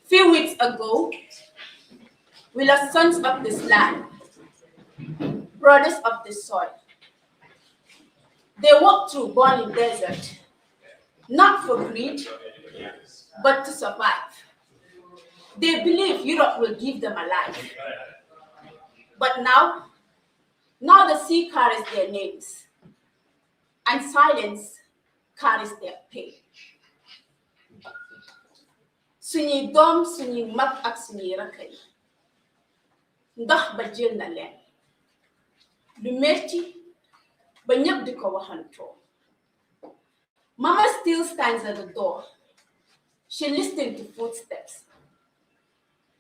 S7: Few weeks ago, we lost sons of this land, brothers of the soil. They walked through burning desert, not for greed, but to survive. They believe Europe will give them a life. But now the sea carries their names, and silence carries their pain. Suñuy doom, suñuy mag ak suñuy rakk yi ndox ba jël na leen lu metti ba ñëpp di ko waxantoo. Mama still stands at the door. She listened to footsteps,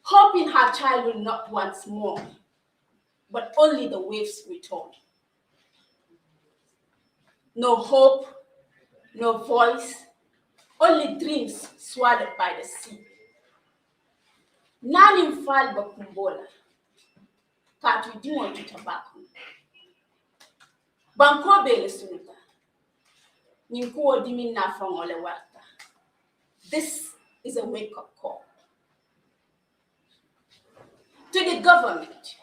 S7: hoping her child will not once more, but only the waves return. No hope, no voice, only dreams swallowed by the sea. Nanim fal ba kumbola, katu diwon to tobacco. Banko bele sunuta, ninkuo dimin na fangole warta. This is a wake-up call. To the government,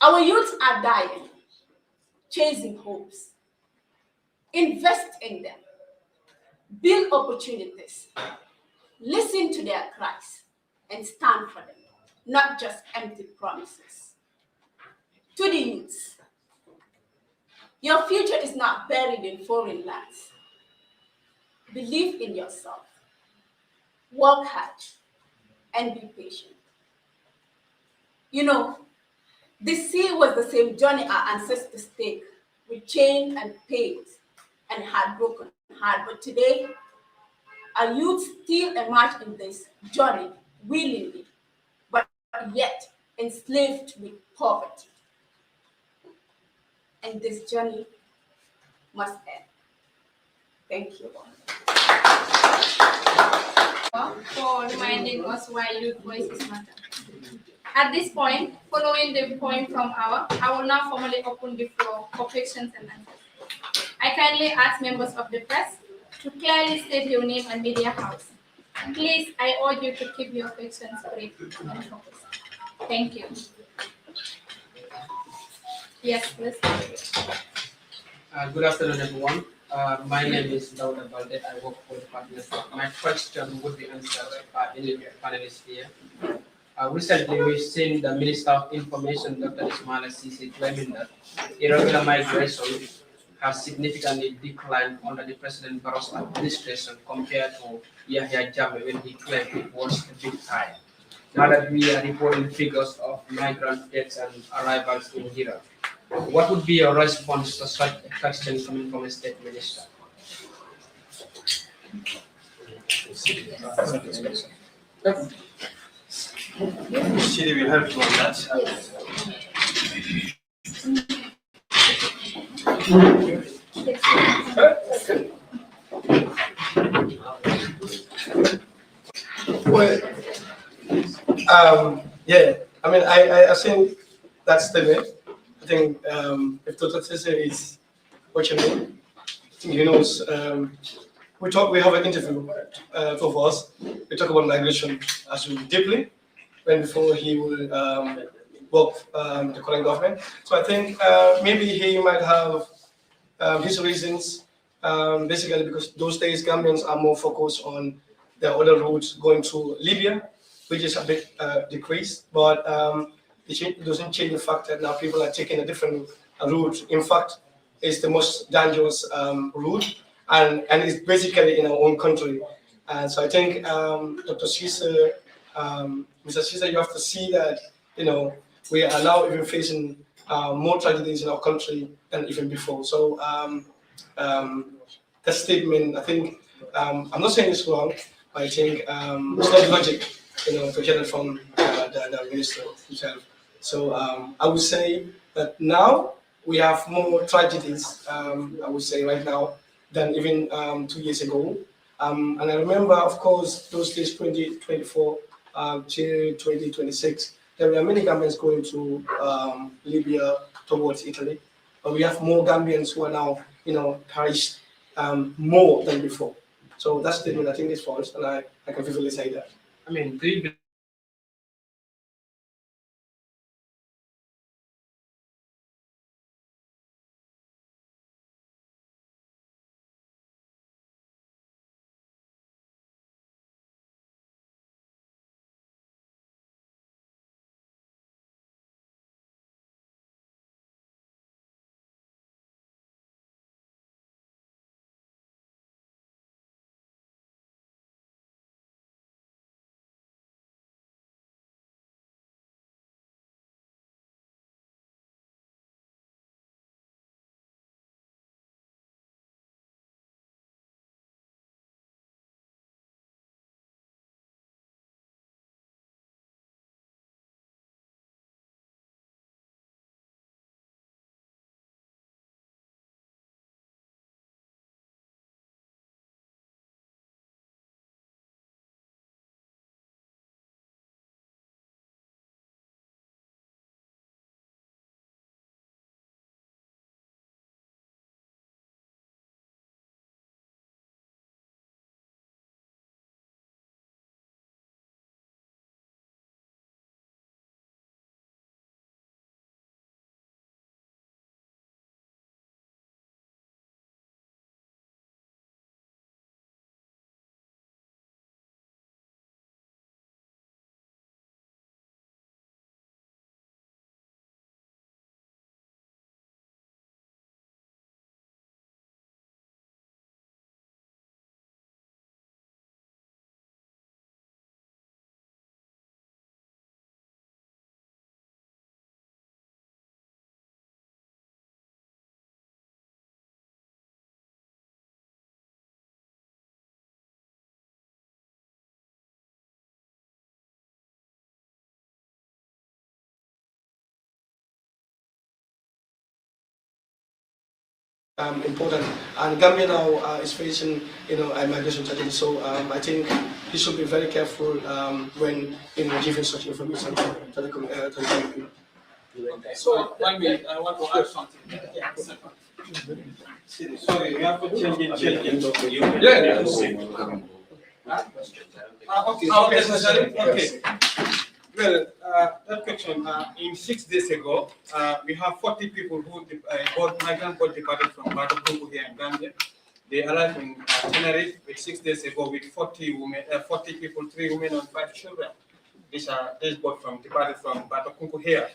S7: our youths are dying, chasing hopes. Invest in them, build opportunities, listen to their cries, and stand for them, not just empty promises. To the youths, your future is not buried in foreign lands. Believe in yourself, work hard, and be patient. You know, the sea was the same journey our ancestors take, with chains and pains and heartbroken heart. But today, our youth still emerge in this journey willingly, but yet enslaved with poverty. And this journey must end. Thank you all.
S1: For reminding us why youth voices matter. At this point, following the point from Awa, I will now formally open the floor for questions and answers. I kindly ask members of the press to clearly state your name and media house. Please, I urge you to keep your questions brief and focused. Thank you. Yes, please.
S2: Good afternoon, everyone. My name is Dauda Balde. I work for the partnership. My question would be answered by any panelists here. Recently, we've seen the Minister of Information, Dr. Ismaila Ceesay, claiming that irregular migration has significantly declined under the President Barrow's administration compared to Yahya Jammeh when he claimed it was a bit high. Now that we are reporting figures of migrant deaths and arrivals in Europe, what would be your response to such a question coming from a state minister?
S3: Shiri will help you on that.
S6: Well, yeah, I mean, I think that statement. I think if Dr. Ceesay is watching me, I think he knows. We have an interview, two of us. We talk about migration as well deeply, when before he will work the current government. So I think maybe he might have his reasons, basically because those days Gambians are more focused on their other routes going to Libya which is a bit decreased, but it doesn't change the fact that now people are taking a different route. In fact, it's the most dangerous route, and it's basically in our own country. And so I think Dr. Caesar, Mr. Caesar, you have to see that, we are now even facing more tragedies in our country than even before. So that statement, I think, I'm not saying it's wrong, but I think it's not logic, to get it from the minister himself. So I would say that now we have more tragedies, I would say right now, than even 2 years ago. And I remember, of course, those days, 2024 till 2026, there were many Gambians going to Libya towards Italy. But we have more Gambians who are now, perished more than before. So that statement, I think, is false, and I can vividly say that.
S3: I mean, do you
S6: Important. And Gambia now is facing, a migration challenge. So I think he should be very careful when giving such information to the community.
S3: So, 1 minute, I want to add something. Sorry, we have to change it.
S2: Yeah.
S3: Okay, necessary? Okay. Well, that question, in 6 days ago, we have 40 people who migrant got departed from Batokungu here in Gambia. They arrived in Tenerife with 6 days ago with 40 women, 40 people, 3 women and 5 children. These boat departed from Batokungu here.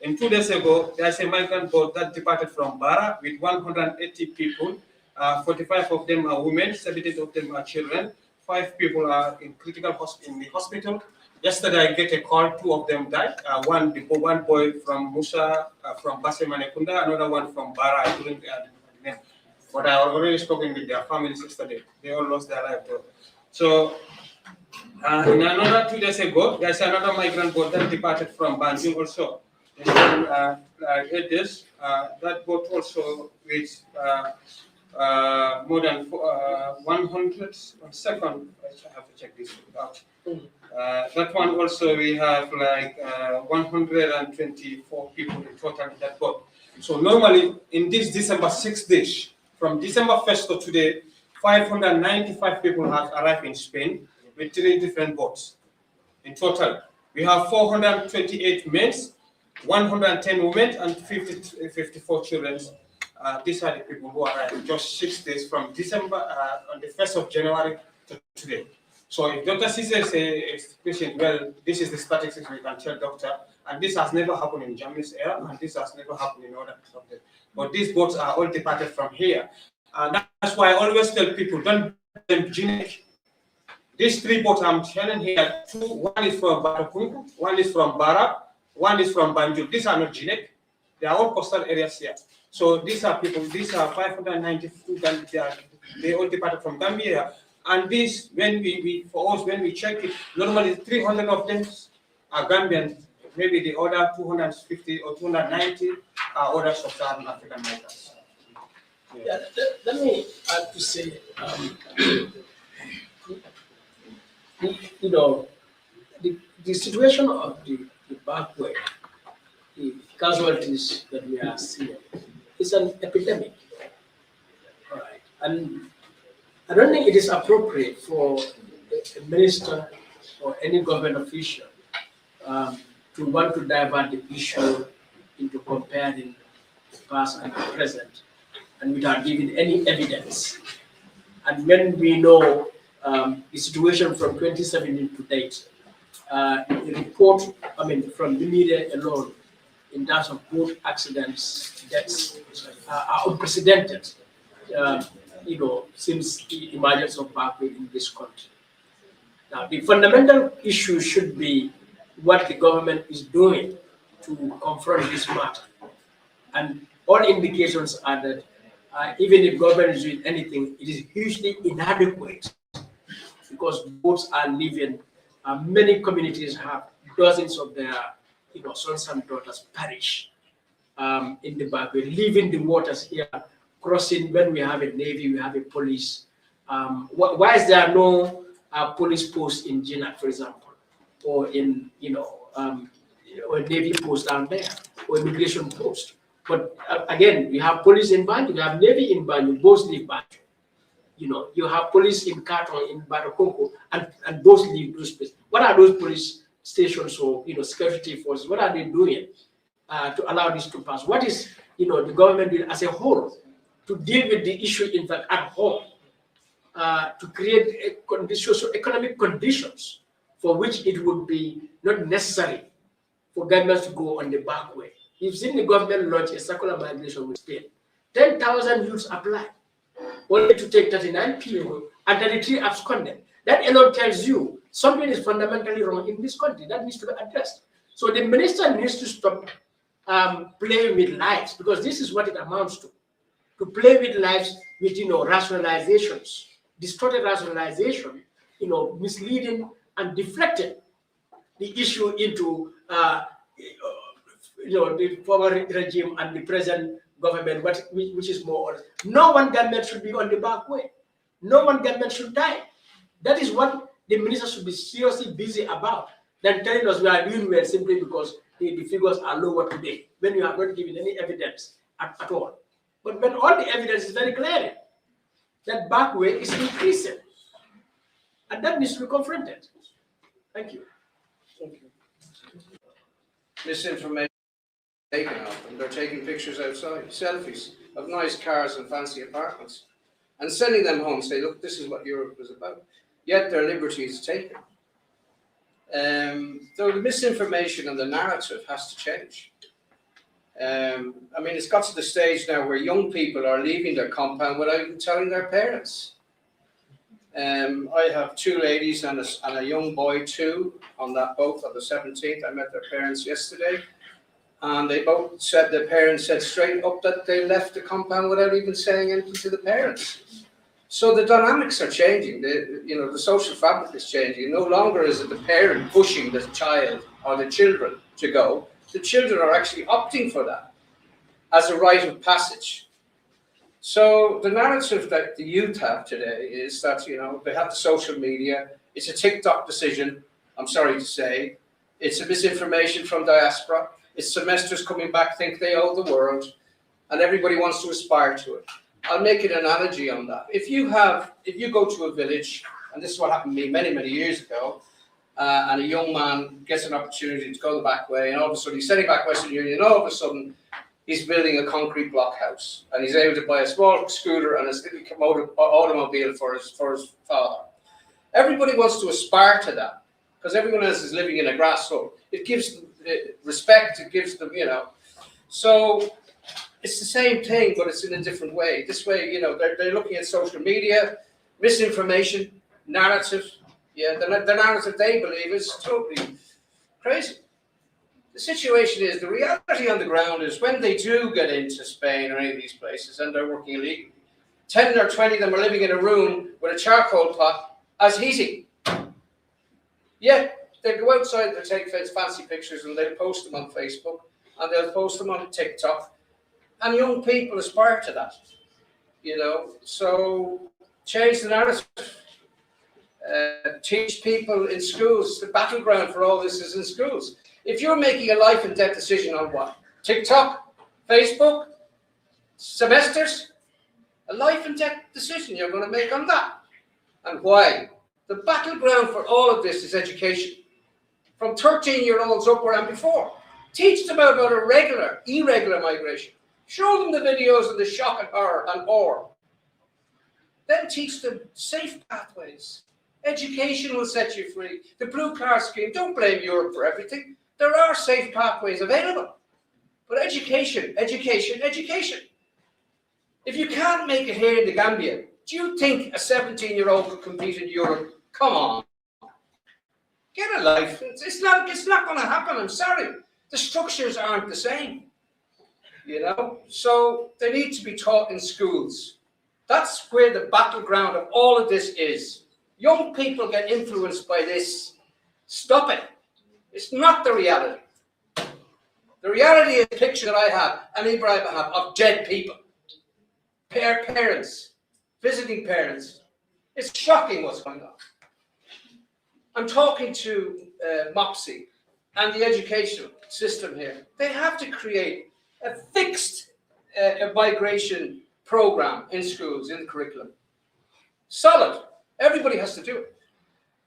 S3: And 2 days ago, there's a migrant boat that departed from Bara with 180 people. 45 of them are women, 78 of them are children. 5 people are in in the hospital. Yesterday, I get a call. 2 of them died. One boy from Musa, from Basemanekunda, another one from Bara. I couldn't add the name. But I already spoken with their families yesterday. They all lost their life though. So, in another 2 days ago, there's another migrant boat that departed from Banjul also. It's been 8 days. That boat also with more than 100. 1 second, I have to check this out. That one also we have like 124 people in total in that boat. So normally in this December 6 days, from December 1st to today, 595 people have arrived in Spain with 3 different boats. In total, we have 428 men, 110 women, and 54 children. These are the people who arrived just 6 days from December on the 1st of January to today. So if Dr. Cisse says, patient, well, this is the statistics we can tell doctor, and this has never happened in Jammeh's era, and this has never happened in other subjects. But these boats are all departed from here. And that's why I always tell people, don't blame genetic. These 3 boats I'm telling here, one is from Batakunku, one is from Bara, one is from Banjul. These are not genetic. They are all coastal areas here. So these are people, these are 592, they all departed from Gambia. And this, when when we check it, normally 300 of them are Gambian, maybe the other 250 or 290 are other sub-Saharan African migrants.
S5: Yeah, let me add to say, you know, the situation of the Backway, the casualties that we are seeing, is an epidemic. All right. And I don't think it is appropriate for a minister or any government official to want to divert the issue into comparing the past and the present, and without giving any evidence. And when we know the situation from 2017 to date, the report, from the media alone, in terms of boat accidents, deaths, are unprecedented, since the emergence of Backway in this country. Now, the fundamental issue should be what the government is doing to confront this matter. And all indications are that even if government is doing anything, it is hugely inadequate because boats are living. Many communities have dozens of their sons and daughters perish in the Backway, leaving the waters here, crossing. When we have a navy, we have a police. Why is there no police post in Jinak, for example, or in or a navy post down there, or immigration post? But again, we have police in Banjul, we have navy in Banjul, both leave Banjul. You have police in Karton, in Batakonko, and both leave those places. What are those police stations or security forces? What are they doing to allow this to pass? What is the government doing as a whole to deal with the issue, in fact, at home, to create socio-economic conditions for which it would be not necessary for governments to go on the back way? You've seen the government launch a circular migration with Spain. 10,000 youths applied, only to take 39 people and 33 absconded. That alone tells you something is fundamentally wrong in this country that needs to be addressed. So the minister needs to stop playing with lives, because this is what it amounts to play with lives with rationalizations, distorted rationalization, misleading and deflecting the issue into the former regime and the present government, which is more or less. No one government should be on the back way. No one government should die. That is what the minister should be seriously busy about, than telling us we are doing well simply because the figures are lower today, when you have not given any evidence at all. But when all the evidence is very clear, that back way is increasing. And that needs to be confronted. Thank you.
S6: Thank you.
S2: Misinformation taken of them. They're taking pictures outside, selfies of nice cars and fancy apartments, and sending them home. Say, look, this is what Europe is about. Yet their liberty is taken. So the misinformation and the narrative has to change. It's got to the stage now where young people are leaving their compound without even telling their parents. I have 2 ladies and a young boy too on that boat on the 17th. I met their parents yesterday, and they both said their parents said straight up that they left the compound without even saying anything to the parents. So the dynamics are changing. The social fabric is changing. No longer is it the parent pushing the child or the children to go. The children are actually opting for that as a rite of passage. So the narrative that the youth have today is that, they have the social media. It's a TikTok decision, I'm sorry to say. It's a misinformation from diaspora. It's semesters coming back, think they owe the world, and everybody wants to aspire to it. I'll make an analogy on that. If you go to a village, and this is what happened to me many, many years ago, and a young man gets an opportunity to go the back way, and all of a sudden he's sending back Western Union, and all of a sudden he's building a concrete block house, and he's able to buy a small scooter and a little automobile for his father. Everybody wants to aspire to that because everyone else is living in a grass hole. It gives them respect, it gives them, So it's the same thing, but it's in a different way. This way, they're looking at social media, misinformation, narrative. Yeah, the narrative they believe is totally crazy. The situation is, the reality on the ground is when they do get into Spain or any of these places and they're working illegally, 10 or 20 of them are living in a room with a charcoal pot as heating. Yeah, they go outside, they take fancy pictures and they'll post them on Facebook and they'll post them on TikTok. And young people aspire to that, So change the narrative. Teach people in schools. The battleground for all this is in schools. If you're making a life and death decision on what? TikTok, Facebook, semesters, a life and death decision you're going to make on that. And why? The battleground for all of this is education. From 13-year-olds upward and before. Teach them about irregular migration. Show them the videos of the shock and horror and awe. Then teach them safe pathways. Education will set you free. The blue card scheme, don't blame Europe for everything. There are safe pathways available. But education. If you can't make it here in the Gambia, do you think a 17-year-old could compete in Europe? Come on. Get a life. It's not going to happen, I'm sorry. The structures aren't the same. So they need to be taught in schools. That's where the battleground of all of this is. Young people get influenced by this. Stop it. It's not the reality. The reality is a picture that I have and Ibrahim have of dead people. Parents, visiting parents. It's shocking what's going on. I'm talking to MOPSI and the educational system here. They have to create a fixed migration program in schools, in the curriculum. Solid. Everybody has to do it.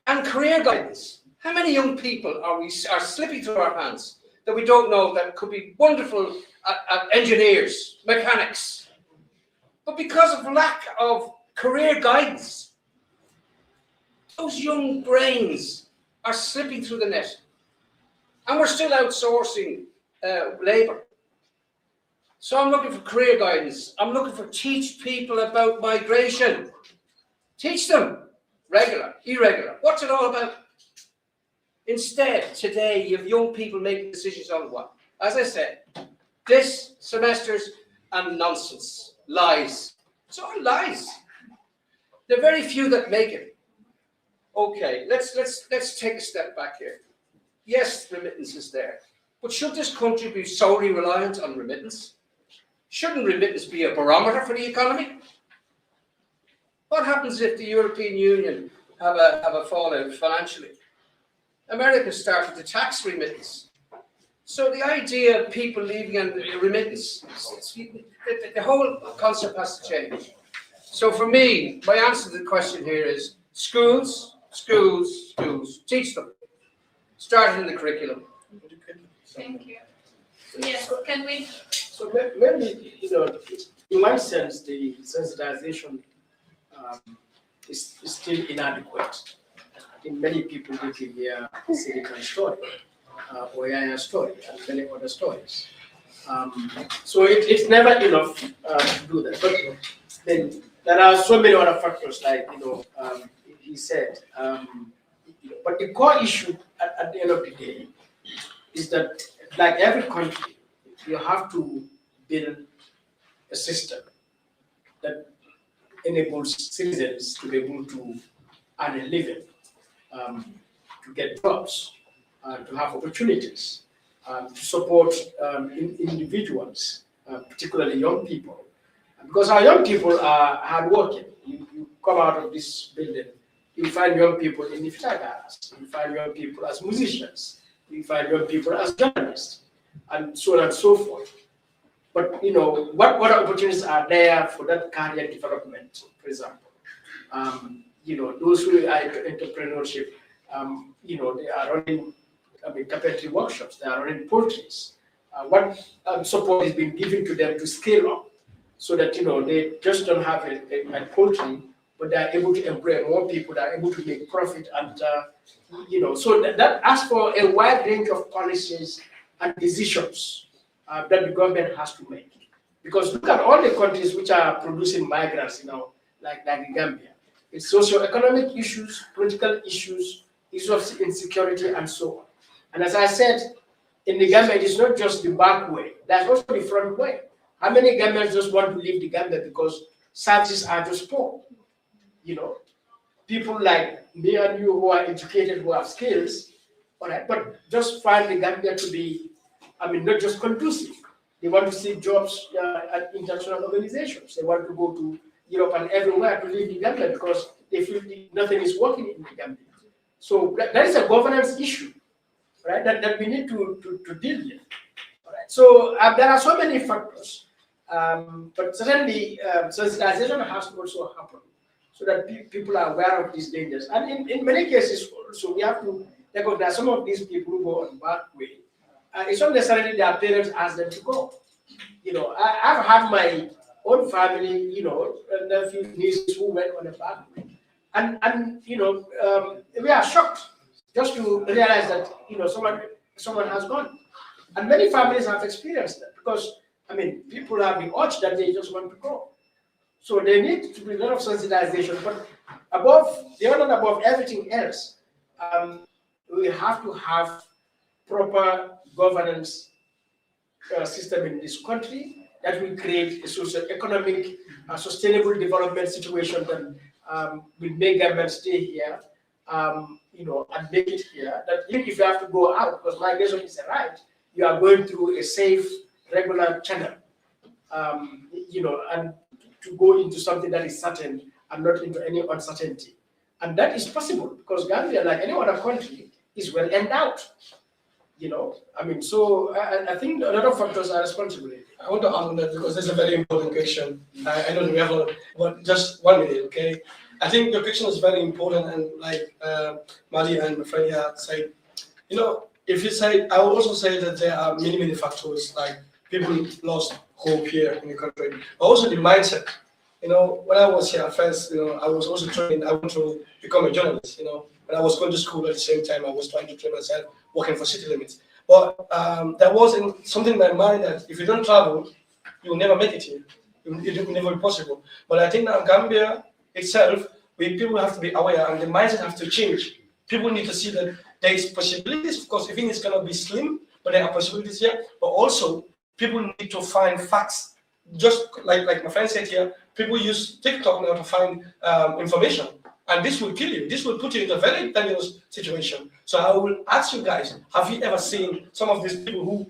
S2: And career guidance. How many young people are slipping through our hands that we don't know that could be wonderful engineers, mechanics, but because of lack of career guidance, those young brains are slipping through the net. And we're still outsourcing labor. So I'm looking for career guidance. I'm looking for teach people about migration. Teach them regular, irregular. What's it all about? Instead, today, you have young people making decisions on what? As I said, this, semesters, and nonsense, lies. It's all lies. There are very few that make it. Okay, let's take a step back here. Yes, remittance is there, but should this country be solely reliant on remittance? Shouldn't remittance be a barometer for the economy? What happens if the European Union have a fallout financially? America started to tax remittance. So the idea of people leaving on remittance, the whole concept has to change. So for me, my answer to the question here is schools, teach them. Start in the curriculum.
S1: Thank you. Yes, can we?
S5: So maybe, in my sense, the sensitization is still inadequate. I think many people living here Silicon story, or Yaya story, and many other stories. So it's never enough to do that. But then there are so many other factors, like he said. But the core issue at the end of the day is that, like every country, you have to build a system that enables citizens to be able to earn a living, to get jobs, to have opportunities, to support individuals, particularly young people. Because our young people are hardworking. You come out of this building, you find young people in the Fitagas, you find young people as musicians, you find young people as journalists, and so on and so forth. But what opportunities are there for that career development, for example? Those who are into entrepreneurship, they are running carpentry workshops, they are running poultries. What support is being given to them to scale up so that they just don't have a poultry but they are able to employ more people, they are able to make profit, and so that asks for a wide range of policies and decisions that the government has to make. Because look at all the countries which are producing migrants, like the Gambia. It's socio-economic issues, political issues, issues of insecurity, and so on. And as I said, in the Gambia, it is not just the back way, there's also the front way. How many Gambians just want to leave the Gambia because services are just poor? People like me and you who are educated, who have skills, all right, but just find the Gambia to be, not just conducive. They want to seek jobs at international organizations. They want to go to Europe and everywhere to live in Gambia because they feel nothing is working in the Gambia. So that is a governance issue, right? That we need to deal with. All right. So there are so many factors, but certainly sensitization has to also happen so that people are aware of these dangers. And in many cases, also we have to recognize some of these people who go on Backway. It's not necessarily their parents ask them to go. I've had my own family, nephews, nieces who went on a Backway. And we are shocked just to realize that, someone has gone. And many families have experienced that because, people have the urge that they just want to go. So there needs to be a lot of sensitization. But above everything else, we have to have proper governance system in this country that will create a socio-economic, sustainable development situation that will make government stay here, and make it here. That even if you have to go out, because migration is a right, you are going through a safe, regular channel, and to go into something that is certain and not into any uncertainty. And that is possible because Gambia, like any other country, is well endowed. So I think a lot of factors are responsible.
S6: I want to add on that because that's a very important question. I don't know, we have just 1 minute, okay? I think your question is very important, and like Mali and my friend here said, if you say, I will also say that there are many factors, like people lost hope here in the country, but also the mindset. When I was here at first, I was also trained, I want to become a journalist, when I was going to school at the same time, I was trying to train myself, working for City Limits. But there wasn't something in my mind that if you don't travel, you will never make it here. It will never be possible. But I think that Gambia itself, people have to be aware and the mindset have to change. People need to see that there is possibilities. Of course, even it's going to be slim, but there are possibilities here. But also, people need to find facts. Just like my friend said here, people use TikTok now to find information. And this will kill you. This will put you in a very dangerous situation. So I will ask you guys, have you ever seen some of these people who,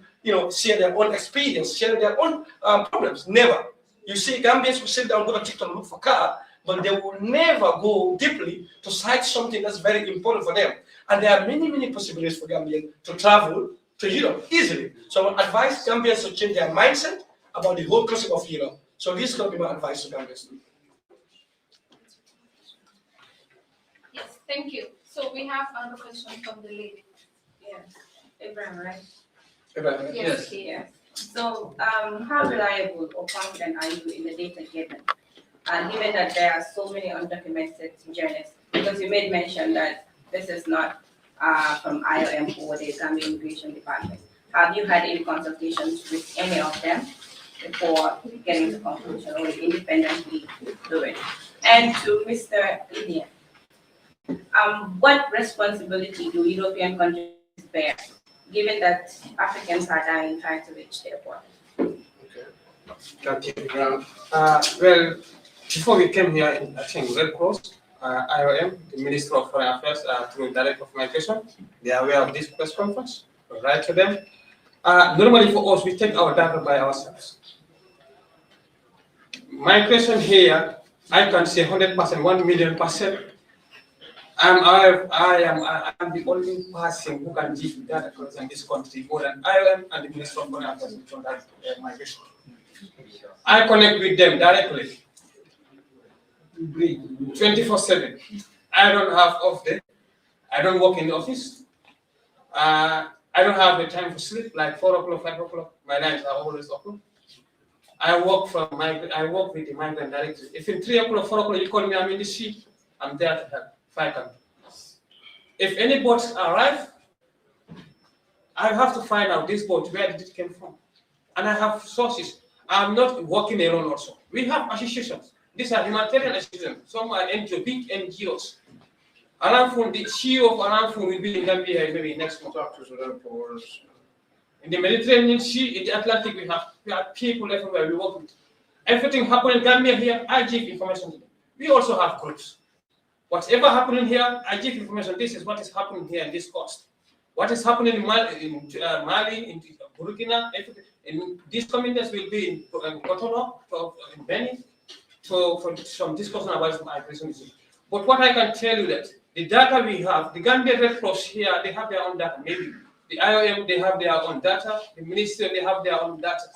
S6: share their own experience, share their own problems? Never. You see Gambians who sit down, go to TikTok, look for car, but they will never go deeply to cite something that's very important for them. And there are many possibilities for Gambians to travel to Europe easily. So I advise Gambians to change their mindset about the whole concept of Europe. So this is going to be my advice to Gambians.
S1: Yes, thank you. So we have another question from the lady.
S8: Yes, Abraham, right?
S6: Abraham.
S1: Yes.
S8: Yes. So, how reliable or confident are you in the data given? Given that there are so many undocumented journeys, because you made mention that this is not from IOM or the Gambia Immigration Department. Have you had any consultations with any of them before getting to conclusion or independently do it? And to Mr. Lydia, what responsibility do European countries bear, given that Africans are dying trying to reach their borders?
S3: Thank you. Well, before we came here, I think Red Cross, IOM, the Minister of Foreign Affairs, through Director of Migration, they are aware of this press conference. We write to them. Normally for us, we take our data by ourselves. My question here, I can say 100%, 1,000,000%. I am the only person who can give data in this country more than IOM and the Minister of Foreign Affairs from that migration. I connect with them directly, 24/7. I don't have off day. I don't work in the office. I don't have the time for sleep, like 4 o'clock, 5 o'clock. My nights are always open. I work with the migrant directly. If in 3 o'clock, 4 o'clock you call me, I'm in the sea, I'm there to help if I can. If any boats arrive, I have to find out this boat, where did it come from? And I have sources. I'm not working alone also. We have associations. These are humanitarian associations. Some are NGO, big NGOs. Aramfun, the CEO of Aramfun will be in Gambia maybe next month.
S2: Doctors Without Borders.
S3: In the Mediterranean Sea, in the Atlantic, we have people everywhere we work with. Everything happening in Gambia here, I give information to them. We also have groups. Whatever happening here, I give information. This is what is happening here in this coast. What is happening in Mali, in Burkina, in these communities will be in Cotonou, in Benin, for some discussion about migration. But what I can tell you that the data we have, the Gambia Red Cross here, they have their own data. Maybe the IOM, they have their own data. The ministry, they have their own data.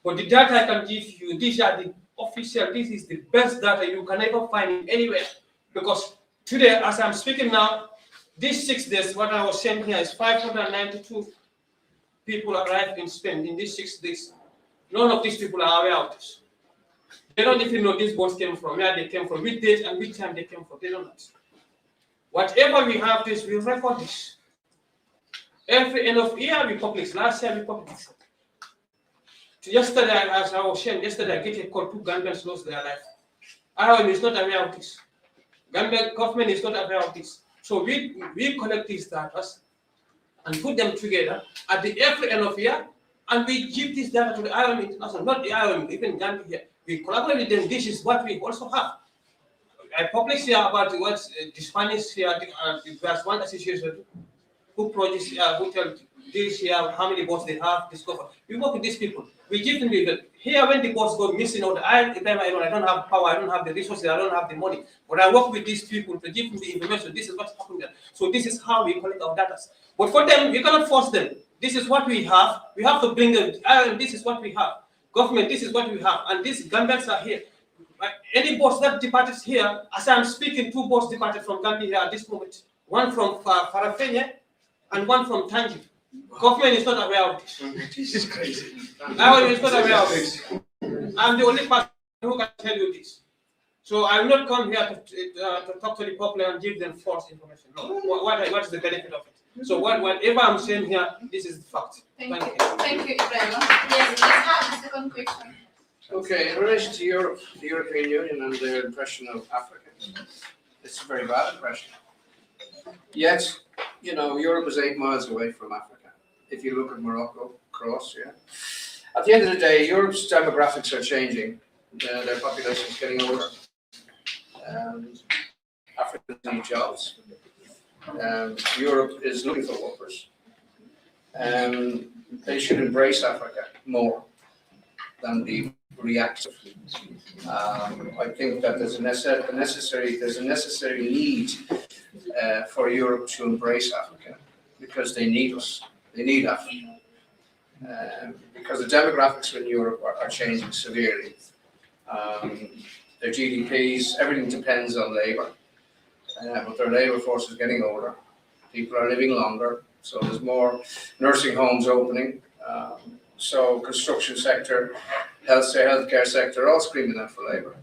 S3: But the data I can give you, these are the official. This is the best data you can ever find anywhere. Because today, as I'm speaking now, these 6 days, what I was saying here is 592 people arrived in Spain in these 6 days. None of these people are aware of this. They don't even know these boats came from, where they came from, which date and which time they came from. They don't know. Whatever we have this, we record this. Every end of year we publish. Last year we published. Yesterday, as I was saying, yesterday I get a call, 2 Gambians lost their life. IOM is not aware of this. Gambian government is not aware of this. So we collect these data and put them together at the every end of year, and we give this data to the IOM International, not the IOM, even Gambia here. We collaborate with them. This is what we also have. I published here about what the Spanish here, there's one association who produce, who tell this year how many boats they have discovered. We work with these people. We give them the here when the boats go missing, or I don't have power, I don't have the resources, I don't have the money. But I work with these people to give them the information. This is what's happening there. So this is how we collect our data. But for them, we cannot force them. This is what we have. We have to bring them. This is what we have. Government, this is what we have. And these Gambians are here. Any boats that departed here, as I'm speaking, 2 boats departed from Gambia here at this moment. One from Farafenye and one from Tangier. Government is not aware of this.
S6: This is crazy.
S3: IOM is not aware of this. I'm the only person who can tell you this. So I will not come here to talk to the public and give them false information. No. What is the benefit of it? So whatever I'm saying here, this is the fact.
S1: Thank you. Thank you, Ibrahim. Yes, let's have the second question.
S2: Okay, in relation to Europe, the European Union and their impression of Africa, it's a very valid impression. Yet, Europe is 8 miles away from Africa. If you look at Morocco, across, yeah. At the end of the day, Europe's demographics are changing. Their population is getting older. Africans need jobs. Europe is looking for workers. They should embrace Africa more than be reactive. I think that there's a necessary need for Europe to embrace Africa, because they need us. They need Africa. Because the demographics in Europe are changing severely. Their GDPs, everything depends on labour. But their labour force is getting older. People are living longer, so there's more nursing homes opening. So construction sector, healthcare sector, all screaming out for labour.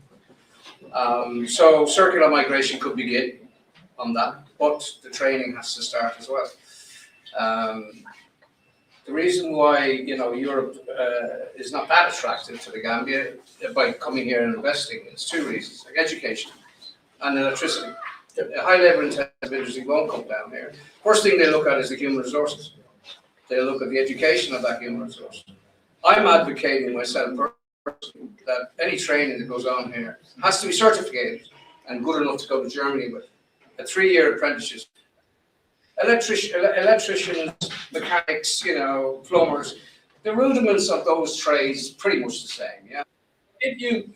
S2: So circular migration could begin on that, but the training has to start as well. The reason why Europe is not that attractive to the Gambia by coming here and investing is 2 reasons: like education and electricity. High labour intensive industry won't come down here. First thing they look at is the human resources. They look at the education of that human resource. I'm advocating myself personally that any training that goes on here has to be certificated and good enough to go to Germany with. A 3-year apprenticeship. Electricians, mechanics, plumbers, the rudiments of those trades pretty much the same, yeah. If you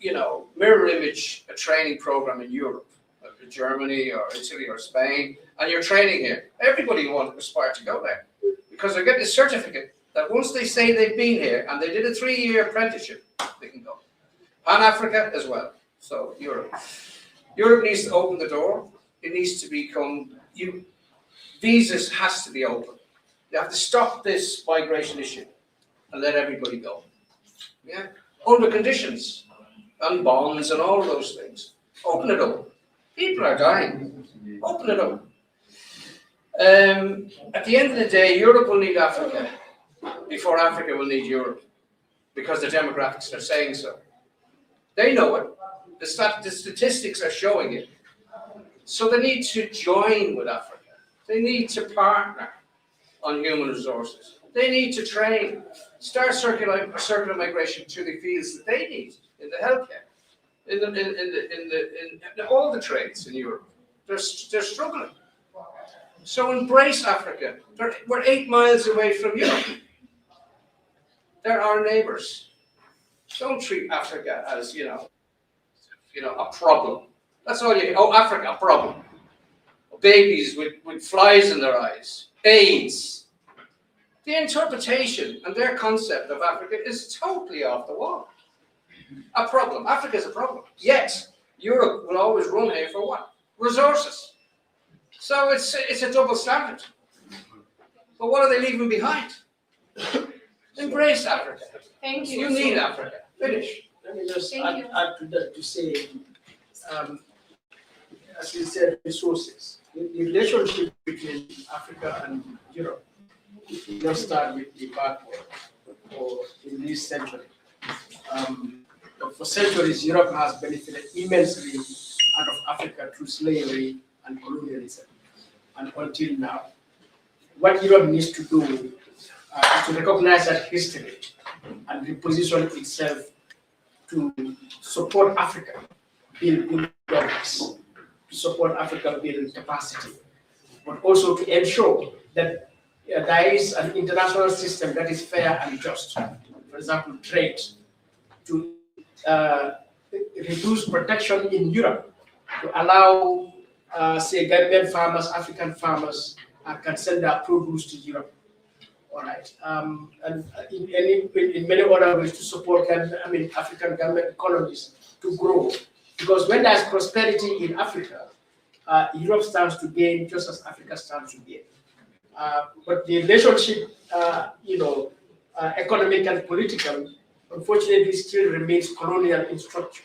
S2: mirror image a training program in Europe, like Germany or Italy or Spain, and you're training here, everybody will aspire to go there, because they're getting a certificate that once they say they've been here and they did a 3-year apprenticeship, they can go. Pan-Africa as well, so Europe. Europe needs to open the door. It needs to become, visas has to be open. You have to stop this migration issue and let everybody go. Yeah. under conditions and bonds and all those things. Open it up. People are dying. Open it up. At the end of the day, Europe will need Africa before Africa will need Europe, because the demographics are saying so. They know it. The statistics are showing it. So they need to join with Africa. They need to partner on human resources. They need to train, start circular migration to the fields that they need in the healthcare, in all the trades in Europe. They're struggling. So embrace Africa. We're 8 miles away from Europe. They're our neighbors. Don't treat Africa as, a problem. That's all you. Oh, Africa, a problem. Babies with flies in their eyes, AIDS. The interpretation and their concept of Africa is totally off the wall. A problem. Africa is a problem. Yet, Europe will always run here for what? Resources. So it's a double standard. But what are they leaving behind? Embrace Africa.
S1: Thank you.
S2: You need Africa. Finish.
S5: Let me just
S1: Thank you.
S5: add to that to say, as you said, resources. The relationship between Africa and Europe, it did not start with the Backway or in this century. But for centuries, Europe has benefited immensely out of Africa through slavery and colonialism. And until now, what Europe needs to do is to recognize that history and reposition itself to support Africa build good governance, to support Africa build capacity, but also to ensure that there is an international system that is fair and just. For example, trade, to reduce protection in Europe, to allow, say, Gambian farmers, African farmers can send their produce to Europe. All right, and in many other ways to support African government economies to grow, because when there's prosperity in Africa, Europe stands to gain just as Africa stands to gain. But the relationship, economic and political, unfortunately, still remains colonial in structure,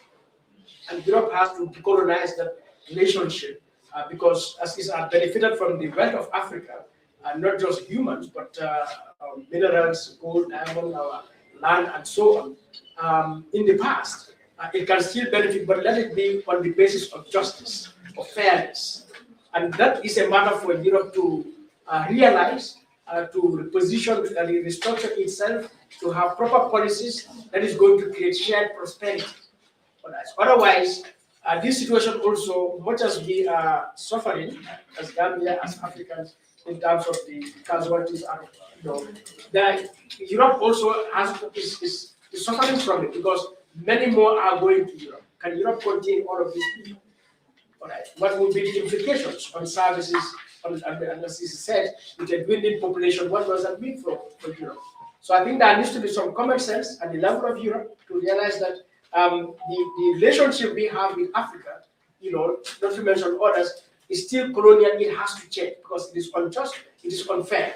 S5: and Europe has to decolonize that relationship because as is benefited from the wealth of Africa. Not just humans, but minerals, gold, diamond, our land, and so on. In the past, it can still benefit, but let it be on the basis of justice, of fairness. And that is a matter for Europe to realize, to reposition, restructure itself, to have proper policies that is going to create shared prosperity. Otherwise, this situation also, much as we are suffering as Gambia, as Africans, in terms of the casualties, that Europe also is suffering from it because many more are going to Europe. Can Europe contain all of these people? All right. What would be the implications on services? And as is said, with a dwindling population, what does that mean for Europe? So I think there needs to be some common sense at the level of Europe to realize that the relationship we have with Africa, not to mention others, is still colonial. It has to change because it is unjust, it is unfair.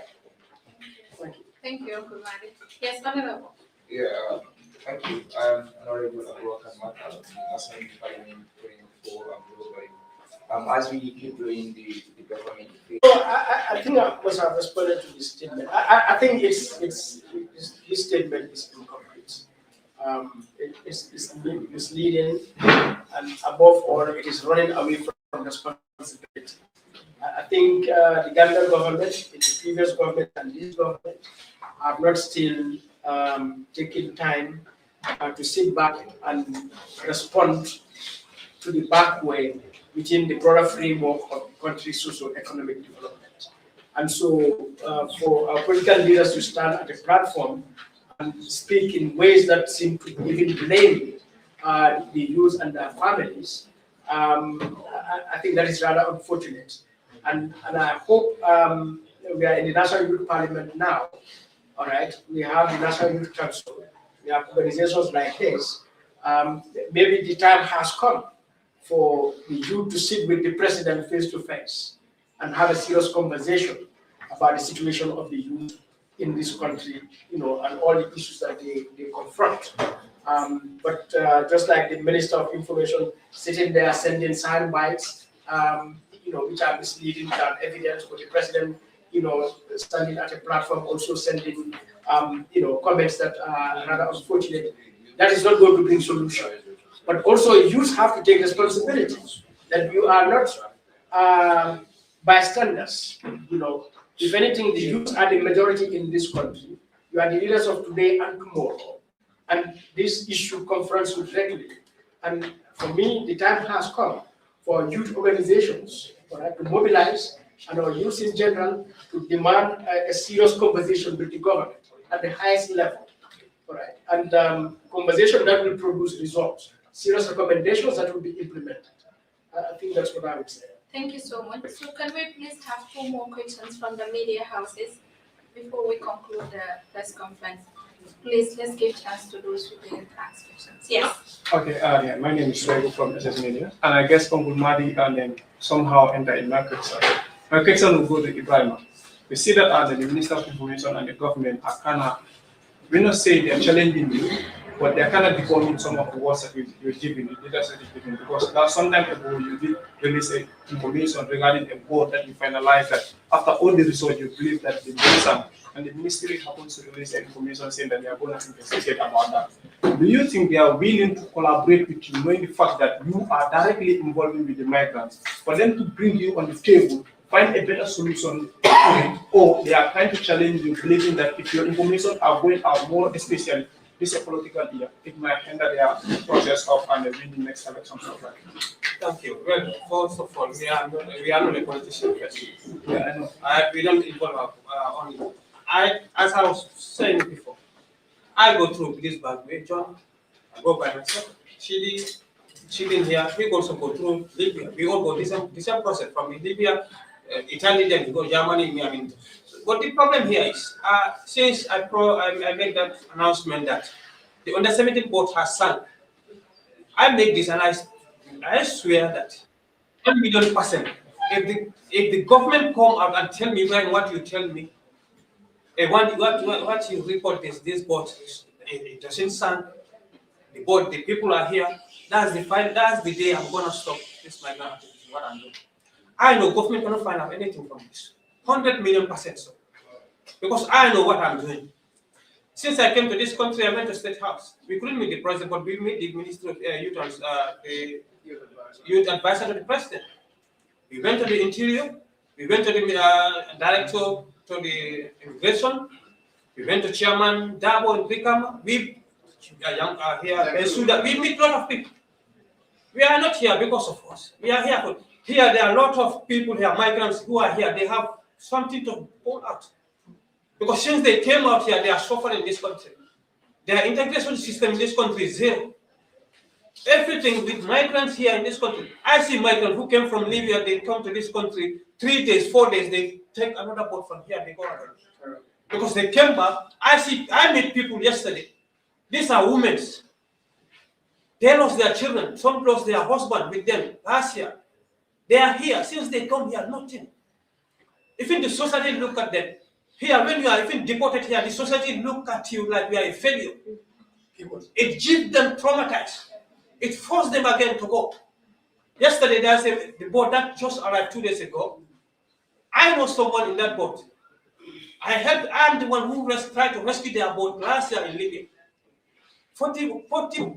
S5: Thank you.
S1: Thank you, Uncle Madi. Yes, Honorable.
S9: Yeah, thank you. I'm Honorable Abubakar Mata, National Parliament 24 and globally. As we keep doing the government.
S5: So I think I must have responded to this statement. I think this statement is incomplete. It's misleading, and above all, it is running away from responsibility. I think the Gambian government, the previous government, and this government have not still taken time to sit back and respond to the back way within the broader framework of the country's socio-economic development. And so for our political leaders to stand at a platform and speak in ways that seem to even blame the youth and their families, I think that is rather unfortunate. And I hope we are in the National Youth Parliament now, all right? We have the National Youth Council, we have organizations like this. Maybe the time has come for the youth to sit with the president face to face and have a serious conversation about the situation of the youth in this country, and all the issues that they confront. But just like the Minister of Information sitting there sending sound bites, which are misleading without evidence, or the president, standing at a platform also sending, comments that are rather unfortunate. That is not going to bring solution. But also, youth have to take responsibility that you are not bystanders. If anything, the youth are the majority in this country. You are the leaders of today and tomorrow. And this issue confronts you regularly. And for me, the time has come for youth organizations to mobilize and our youth in general to demand a serious conversation with the government at the highest level. And conversation that will produce results, serious recommendations that will be implemented. I think that's what I would say.
S1: Thank you so much. So can we please have 2 more questions from the media houses before we conclude the press conference? Please, let's give chance to those who didn't ask questions. Yes.
S4: Okay, yeah, my name is Swego from SS Media, and I guess Uncle Madi and then somehow enter in my question. My question will go to Ibrahim. We see that the Minister of Information and the government are kind of, we not say they're challenging you, but they're kind of becoming some of the words that you're giving, the leaders that you're giving, because some time ago you did release information regarding a board that you finalized that after all the research you believe that the minister and the ministry happens to release information saying that they are going to investigate about that. Do you think they are willing to collaborate with you, knowing the fact that you are directly involved with the migrants, for them to bring you on the table, find a better solution, or they are trying to challenge you, believing that if your information are going out more, especially this is a political year, it might hinder their process of and win the next election.
S3: Thank you. Well, first of all, we are not a politician.
S4: Yeah, I know.
S3: We don't involve only. As I was saying before, I go through this Backway, John. I go by myself. Chile here. We also go through Libya. We all go the same process from Libya, Italy, then we go Germany. I mean, but the problem here is, since I made that announcement that the under 17 boat has sunk, I make this and I swear that 1 million %. If the government come out and tell me Brian, what you tell me, what you report this boat, it doesn't sink. The boat, the people are here. That's the day I'm gonna stop this migrant activity. What I'm doing. I know government cannot find out anything from this. 100 million % so. Because I know what I'm doing. Since I came to this country, I went to State House. We couldn't meet the president, but we met the Minister of Youth and the Youth Advisor to the President. We went to the Interior. We went to the Director to the Immigration. We went to Chairman Dabo and Rikama. We are here. So that we meet a lot of people. We are not here because of us. We are here for. Here, there are a lot of people here, migrants who are here. They have something to pull out. Because since they came out here, they are suffering in this country. Their integration system in this country is zero. Everything with migrants here in this country. I see migrants who came from Libya, they come to this country 3 days, 4 days, they take another boat from here, they go again. Because they came back. I met people yesterday. These are women. They lost their children. Some lost their husband with them last year. They are here. Since they come here, nothing. Even the society look at them. Here, when you are even deported here, the society look at you like you are a failure. It gives them traumatized. It forced them again to go. Yesterday, there's the boat that just arrived 2 days ago. I know someone in that boat. I'm the one who tried to rescue their boat last year in Libya. 40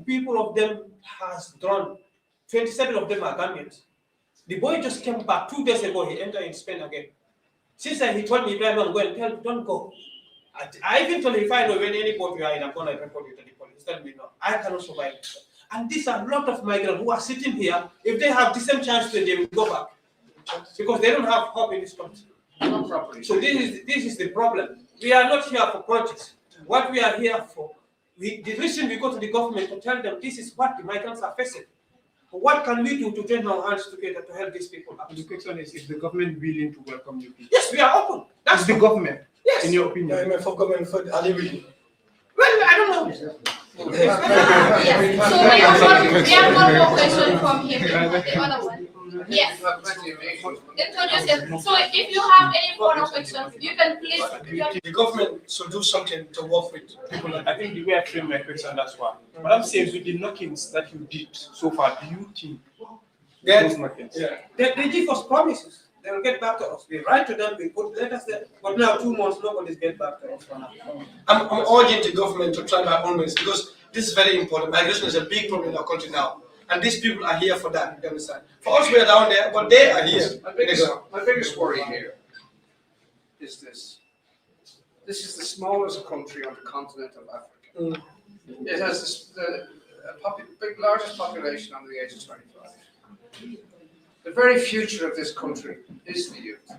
S3: people of them has drowned. 27 of them are Gambians. The boy just came back 2 days ago. He entered in Spain again. Since he told me, I'm going, don't go. I even told him, if I know when any boat you are in, I'm going to report you to the police. Tell me, no, I cannot survive. And these are a lot of migrants who are sitting here. If they have the same chance to, they will go back. Because they don't have hope in this country. So this is the problem. We are not here for politics. What we are here for, the reason we go to the government to tell them this is what the migrants are facing. What can we do to join our hands together to help these people out?
S4: The question is the government willing to welcome you people?
S3: Yes, we are open.
S4: That's the government,
S3: yes.
S4: In your opinion?
S6: For government, are they willing?
S3: Well, I don't know.
S1: Yes. So we have one more question from him. The other one. Yes.
S2: You have plenty of age.
S1: Introduce yourself. So if you have any further questions, you can please.
S6: The government should do something to work with people like
S4: I think the way I frame my question, that's why. What I'm saying is with the knockings that you did so far, do you think those knockings?
S3: They give us promises. They will get back to us. We write to them, we put letters there, but now 2 months, nobody's get back to us.
S6: I'm urging the government to try by all means because this is very important. Migration is a big problem in our country now. And these people are here for that, you understand? For us, we are down there, but they are here.
S2: My biggest worry here is this. This is the smallest country on the continent of Africa. It has largest population under the age of 25. The very future of this country is the youth.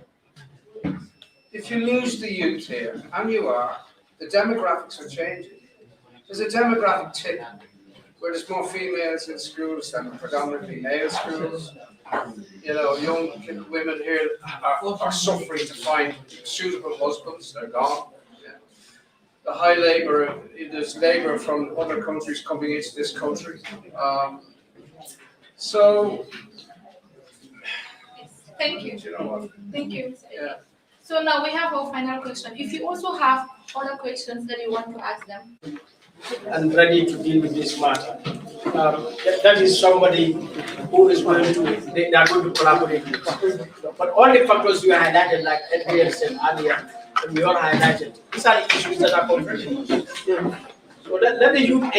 S2: If you lose the youth here, and you are, the demographics are changing. There's a demographic tip where there's more females in schools than predominantly male schools. You know, young women here are suffering to find suitable husbands. They're gone. The high labor, there's labor from other countries coming into this country. So,
S1: Thank you.
S2: you know what?
S1: Thank you.
S2: Yeah.
S1: So now we have our final question. If you also have other questions that you want to ask them.
S5: And ready to deal with this matter. That is somebody who is going to, they are going to collaborate with. But all the factors you highlighted, like Adrian said earlier, and we all highlighted, these are the issues that are confronting us. So let the youth